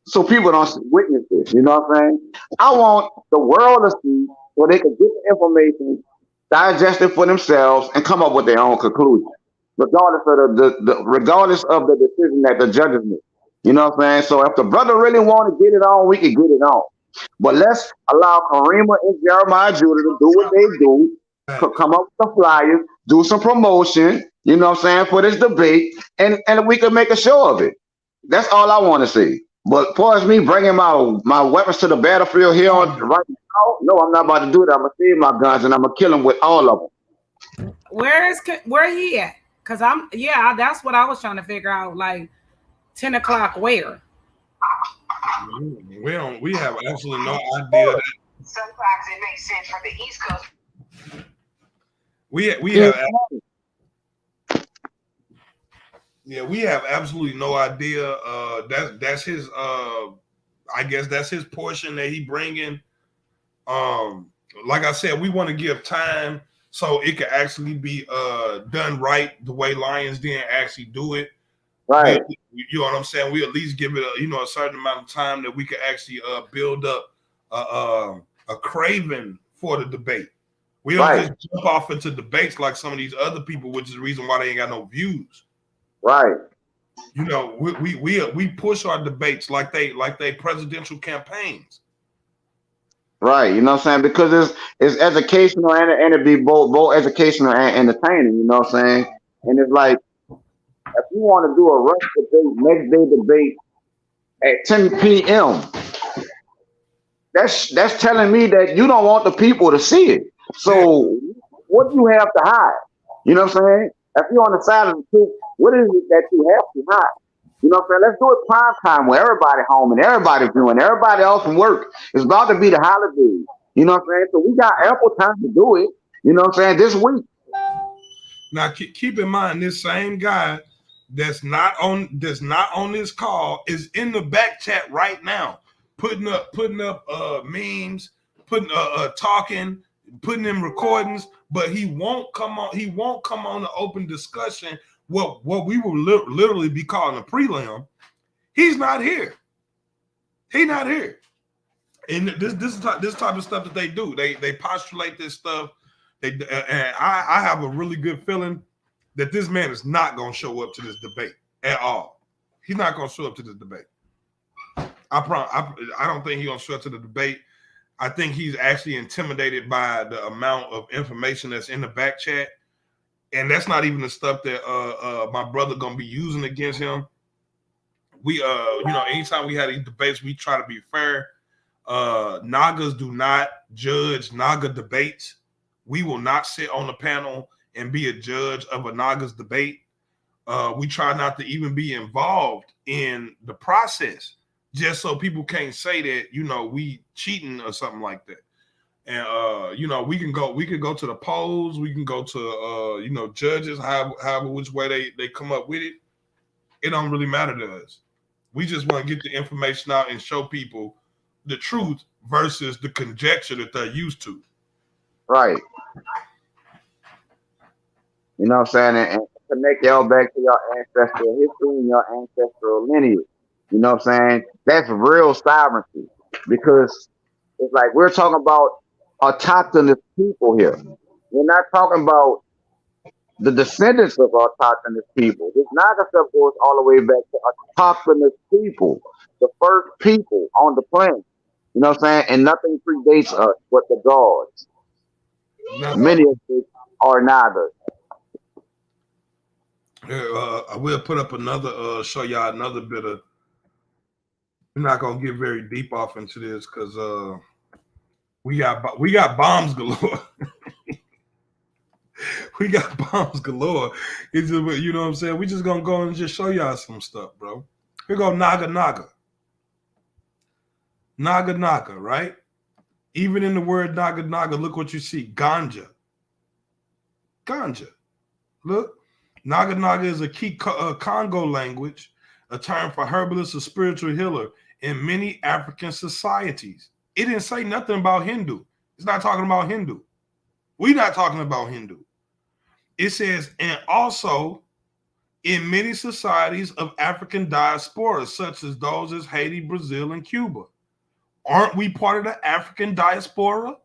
Speaker 3: so people don't witness this. You know what I'm saying? I want the world to see so they can get the information, digest it for themselves, and come up with their own conclusion, regardless of the decision that the judges make. You know what I'm saying? So if the brother really want to get it on, we can get it on. But let's allow Karima and Jeremiah Judah to do what they do, come up with the flyers, do some promotion, you know what I'm saying, for this debate, and we can make a show of it. That's all I want to see. But as far as me bringing my weapons to the battlefield here right now, no, I'm not about to do that. I'm going to save my guns, and I'm going to kill them with all of them.
Speaker 4: Where he at? Because that's what I was trying to figure out, like 10 o'clock where?
Speaker 1: We have absolutely no idea.
Speaker 5: Sometimes it makes sense for the East Coast.
Speaker 1: We have absolutely no idea. That's his I guess that's his portion that he bringing. Like I said, we want to give time so it can actually be done right the way Lions Den actually do it.
Speaker 3: Right.
Speaker 1: You know what I'm saying? We at least give it a certain amount of time that we can actually build up a craving for the debate. We don't just jump off into debates like some of these other people, which is the reason why they ain't got no views.
Speaker 3: Right.
Speaker 1: You know, we push our debates like they presidential campaigns.
Speaker 3: Right, you know what I'm saying? Because it's educational and it be both educational and entertaining, you know what I'm saying? And it's like, if you want to do a rush debate, next day debate at 10 p.m., that's telling me that you don't want the people to see it. So what do you have to hide? You know what I'm saying? If you're on the side of the truth, what is it that you have to hide? You know what I'm saying? Let's do it prime time where everybody home and everybody viewing, everybody else from work. It's about to be the holidays. You know what I'm saying? So we got ample time to do it. You know what I'm saying? This week.
Speaker 1: Now keep in mind, this same guy that's not on this call is in the back chat right now, putting up memes, talking, putting in recordings, but he won't come on the open discussion. What we will literally be calling a prelim. He's not here. He's not here. And this type of stuff that they do, they postulate this stuff. And I have a really good feeling that this man is not going to show up to this debate at all. He's not going to show up to this debate. I don't think he's going to show up to the debate. I think he's actually intimidated by the amount of information that's in the back chat. And that's not even the stuff that my brother gonna be using against him. We you know, anytime we had these debates, we try to be fair. Nagas do not judge Naga debates. We will not sit on the panel and be a judge of a Naga's debate. We try not to even be involved in the process, just so people can't say that, you know, we cheating or something like that. And you know, we can go to the polls, we can go to you know, judges, however which way they come up with it. It don't really matter to us. We just want to get the information out and show people the truth versus the conjecture that they're used to.
Speaker 3: Right. You know what I'm saying? And connect y'all back to your ancestral history and your ancestral lineage. You know what I'm saying? That's real sovereignty, because it's like we're talking about autochthonous people here. We're not talking about the descendants of autochthonous people. This Naga stuff goes all the way back to autochthonous people, the first people on the planet. You know what I'm saying? And nothing predates us but the gods. Many of them are Nagas.
Speaker 1: I will put up another, show y'all another bit of. We're not gonna get very deep off into this because we got bombs galore. We got bombs galore. It's just, you know what I'm saying? We just gonna go and just show y'all some stuff, bro. Here go Naga, right? Even in the word Naga, look what you see. Ganja. Look. Naga is a key Congo language, a term for herbalist or spiritual healer in many African societies. It didn't say nothing about Hindu. It's not talking about Hindu. We're not talking about Hindu. It says, and also in many societies of African diaspora, such as those as Haiti, Brazil, and Cuba. Aren't we part of the African diaspora?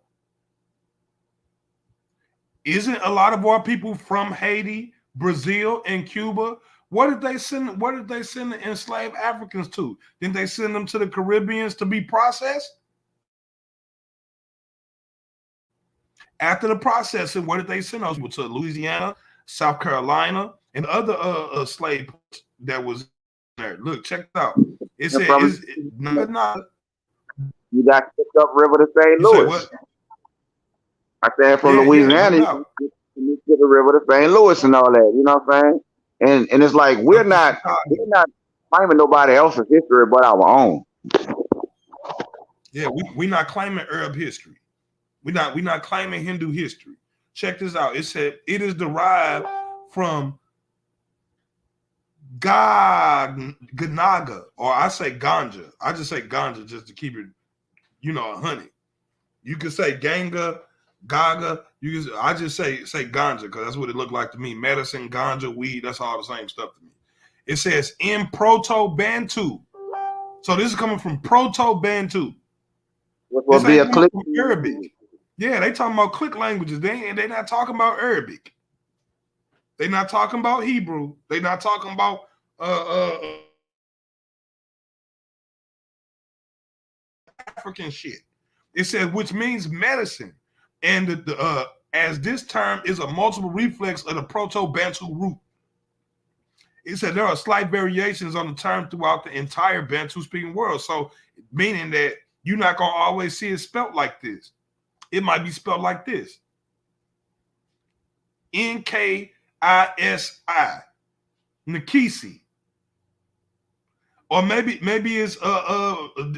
Speaker 1: Isn't a lot of our people from Haiti, Brazil, and Cuba? What did they send the enslaved Africans to? Didn't they send them to the Caribbeans to be processed? After the processing, what did they send us to? Louisiana, South Carolina, and other slave that was there. Look, check it out. It said,
Speaker 3: you got picked up river to St. Louis. I said from Louisiana, you get the river to St. Louis and all that. You know what I'm saying? And it's like we're not claiming nobody else's history but our own.
Speaker 1: Yeah, we're not claiming Arab history. We're not claiming Hindu history. Check this out. It said it is derived from Ganaga, or I say ganja. I just say ganja just to keep it, you know, 100. You could say ganga, gaga. I just say ganja because that's what it looked like to me. Medicine, ganja, weed, that's all the same stuff to me. It says in Proto-Bantu. So this is coming from Proto-Bantu.
Speaker 3: What will be a click
Speaker 1: from Arabic. Yeah, they talking about click languages. They're not talking about Arabic. They're not talking about Hebrew. They're not talking about African shit. It says which means medicine, and as this term is a multiple reflex of the Proto-Bantu root. It said there are slight variations on the term throughout the entire Bantu-speaking world. So, meaning that you're not gonna always see it spelled like this. It might be spelled like this. Nkisi, Nkisi. Or maybe it's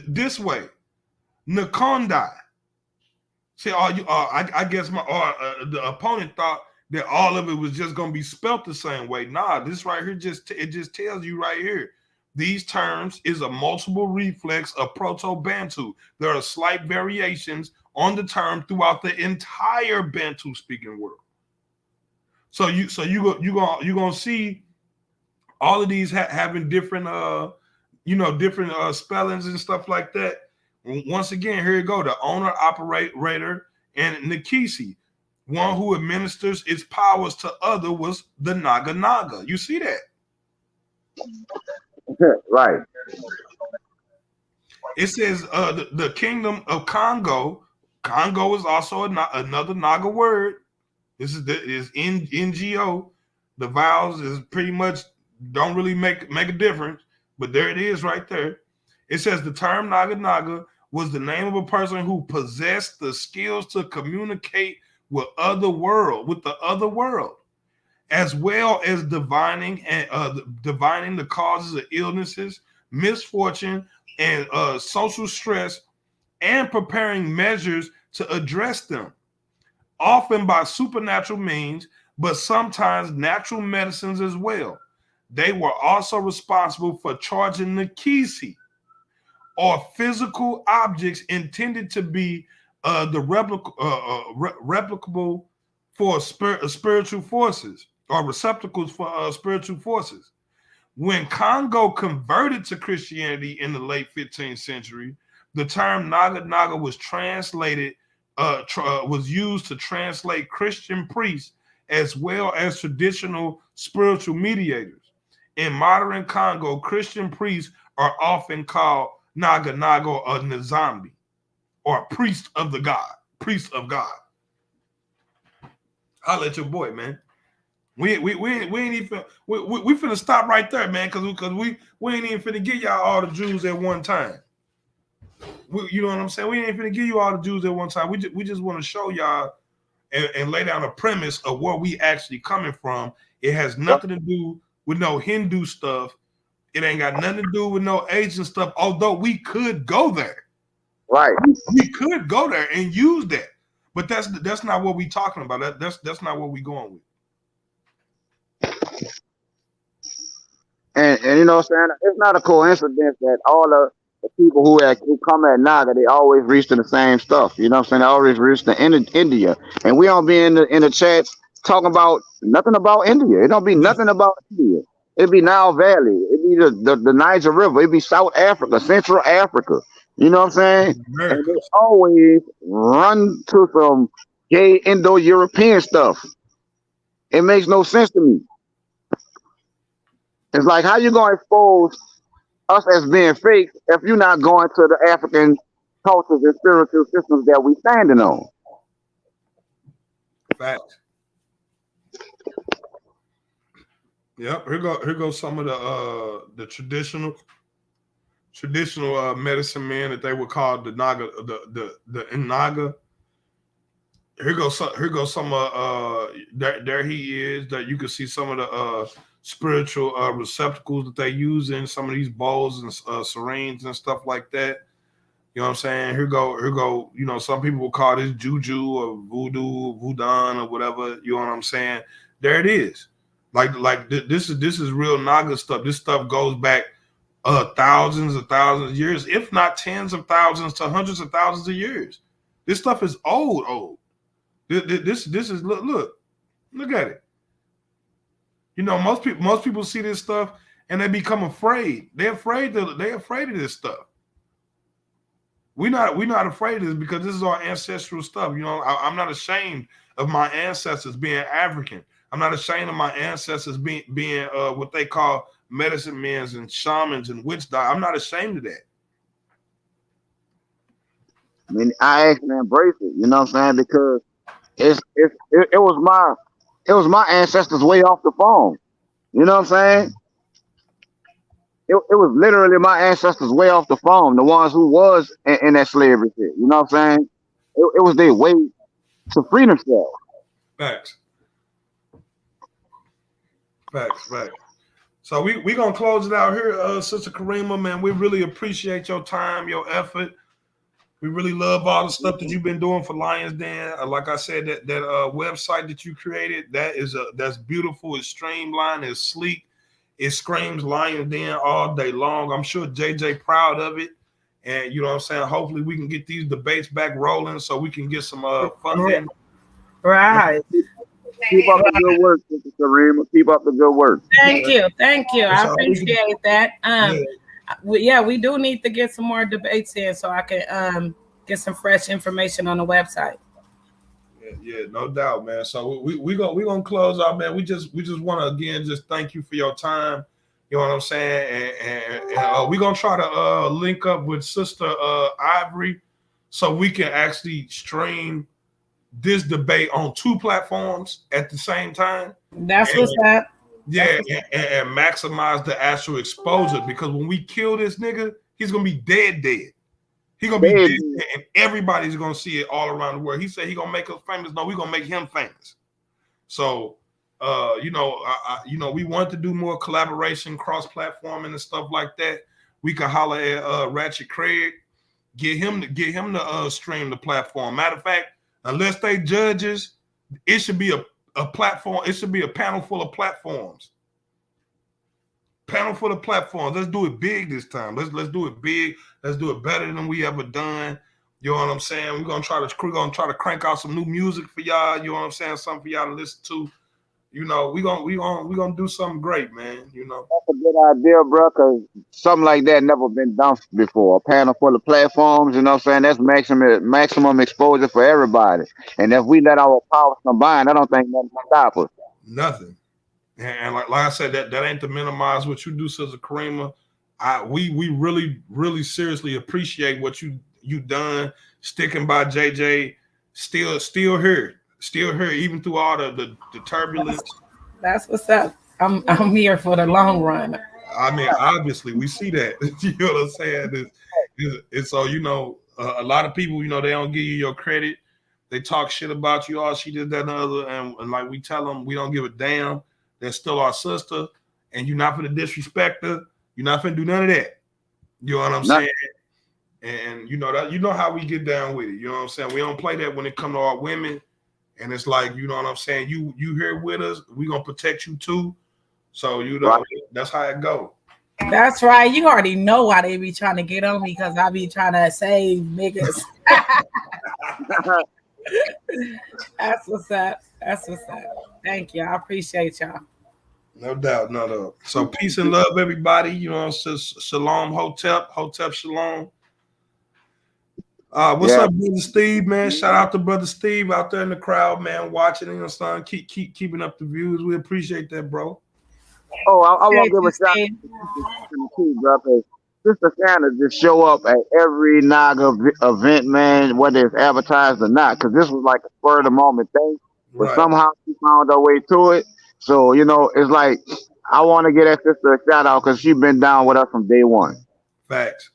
Speaker 1: this way. Nakondai. See, I guess the opponent thought that all of it was just gonna be spelt the same way. Nah, this right here just tells you right here. These terms is a multiple reflex of Proto-Bantu. There are slight variations on the term throughout the entire Bantu-speaking world. So you're gonna see all of these having different different spellings and stuff like that. Once again, here you go. The owner, operator, and Nkisi, one who administers its powers to other, was the Naga. You see that?
Speaker 3: Right.
Speaker 1: It says the kingdom of Congo. Congo is also another Naga word. This is NGO. The vowels is pretty much don't really make a difference, but there it is right there. It says the term Naga Naga was the name of a person who possessed the skills to communicate with the other world, as well as divining the causes of illnesses, misfortune, and social stress, and preparing measures to address them, often by supernatural means, but sometimes natural medicines as well. They were also responsible for charging Nikisi, or physical objects intended to be replicable for spiritual forces, or receptacles for spiritual forces. When Congo converted to Christianity in the late 15th century, the term Naga Naga was was used to translate Christian priests as well as traditional spiritual mediators. In modern Congo, Christian priests are often called Naga Naga or Nzambi, or priest of the God, priest of God. Holla at your boy, man. We ain't even we finna stop right there, man, because we ain't even finna give y'all all the Jews at one time. You know what I'm saying? We ain't finna give you all the Jews at one time. We just want to show y'all and lay down a premise of where we actually coming from. It has nothing to do with no Hindu stuff. It ain't got nothing to do with no Asian stuff, although we could go there.
Speaker 3: Right.
Speaker 1: We could go there and use that. But that's not what we talking about. That's not what we going with.
Speaker 3: And you know what I'm saying? It's not a coincidence that all the people who come at Naga, they always reach to the same stuff. You know what I'm saying? They always reach to India. And we don't be in the chats talking about nothing about India. It don't be nothing about India. It be Nile Valley. It be the Niger River. It be South Africa, Central Africa. You know what I'm saying?
Speaker 1: America.
Speaker 3: And they always run to some gay Indo-European stuff. It makes no sense to me. It's like, how you gonna expose us as being fake if you're not going to the African cultures and spiritual systems that we standing on?
Speaker 1: Fact. Yep. Here goes some of the traditional medicine men that they would call the Naga, the Naga. Here goes some there he is, that you can see some of the spiritual receptacles that they use in some of these bowls and syringes and stuff like that. You know what I'm saying? Here go. You know, some people will call this juju or voodoo, voodoo or whatever. You know what I'm saying? There it is. Like this is real Naga stuff. This stuff goes back thousands of years, if not tens of thousands to hundreds of thousands of years. This stuff is old. This is look at it. You know, most people see this stuff and they become afraid. They're afraid of this stuff. We're not afraid of this because this is our ancestral stuff. You know, I'm not ashamed of my ancestors being African. I'm not ashamed of my ancestors being what they call medicine men and shamans and witch doctors. I'm not ashamed of that.
Speaker 3: I mean, I actually embrace it. You know what I'm saying? Because it was my ancestors way off the phone. You know what I'm saying? It was literally my ancestors way off the phone, the ones who was in that slavery shit. You know what I'm saying? It was their way to free themselves.
Speaker 1: Facts. So we gonna close it out here, Sister Karima, man. We really appreciate your time, your effort. We really love all the stuff that you've been doing for Lions Den. Like I said, that website that you created, that's beautiful. It's streamlined, it's sleek. It screams Lions Den all day long. I'm sure JJ proud of it. And you know what I'm saying? Hopefully we can get these debates back rolling so we can get some funding.
Speaker 4: Right.
Speaker 3: Keep up the good work, Sister Karima. Keep up the good work.
Speaker 4: Thank you. I appreciate that. We do need to get some more debates in so I can get some fresh information on the website.
Speaker 1: Yeah, no doubt, man. So we gonna close out, man. We just want to again just thank you for your time. You know what I'm saying? And we're gonna try to link up with Sister Ivory so we can actually stream this debate on 2 platforms at the same time.
Speaker 4: That's what's up.
Speaker 1: Yeah, and maximize the actual exposure, because when we kill this nigga, he's gonna be dead. He's gonna be dead, and everybody's gonna see it all around the world. He said he gonna make us famous. No, we gonna make him famous. So, you know, we want to do more collaboration, cross-platforming and stuff like that. We can holler at Ratchet Craig, get him to stream the platform. Matter of fact, unless they judges, it should be a platform. It should be a panel full of platforms. Panel full of platforms. Let's do it big this time. Let's do it big. Let's do it better than we ever done. You know what I'm saying? We're gonna try to crank out some new music for y'all. You know what I'm saying? Something for y'all to listen to. You know, we gonna do something great, man. You know,
Speaker 3: that's a good idea, bro. Cause something like that never been done before. A panel full of platforms. You know what I'm saying? That's maximum exposure for everybody. And if we let our powers combine, I don't think nothing can stop us.
Speaker 1: Nothing. And like I said, that ain't to minimize what you do, Sister Karima. We really seriously appreciate what you done, sticking by JJ, still here, even through all the turbulence.
Speaker 4: That's what's up. I'm here for the long run.
Speaker 1: I mean, obviously, we see that. You know what I'm saying? It's so, you know, a lot of people, you know, they don't give you your credit. They talk shit about you. Oh, she did that and the other, and like we tell them, we don't give a damn. They're still our sister, and you're not gonna disrespect her. You're not gonna do none of that. You know what I'm saying? And you know that, you know how we get down with it. You know what I'm saying? We don't play that when it comes to our women. And it's like, you know what I'm saying? You here with us, we gonna protect you too. So you know, that's how it go.
Speaker 4: That's right. You already know why they be trying to get on me, because I be trying to save niggas. That's what's up. That's what's up. Thank you. I appreciate y'all.
Speaker 1: No doubt, no doubt. So peace and love, everybody. You know, Shalom, Hotep, Shalom. What's up, Brother Steve, man? Shout out to Brother Steve out there in the crowd, man, watching, you know, son. Keeping up the views. We appreciate that, bro.
Speaker 3: Oh, I want to give a shout out to the bro. Sister Santa just show up at every Naga event, man, whether it's advertised or not, because this was like a spur of the moment thing. But somehow she found her way to it. So, you know, it's like, I want to give that sister a shout out because she's been down with us from day one.
Speaker 1: Facts.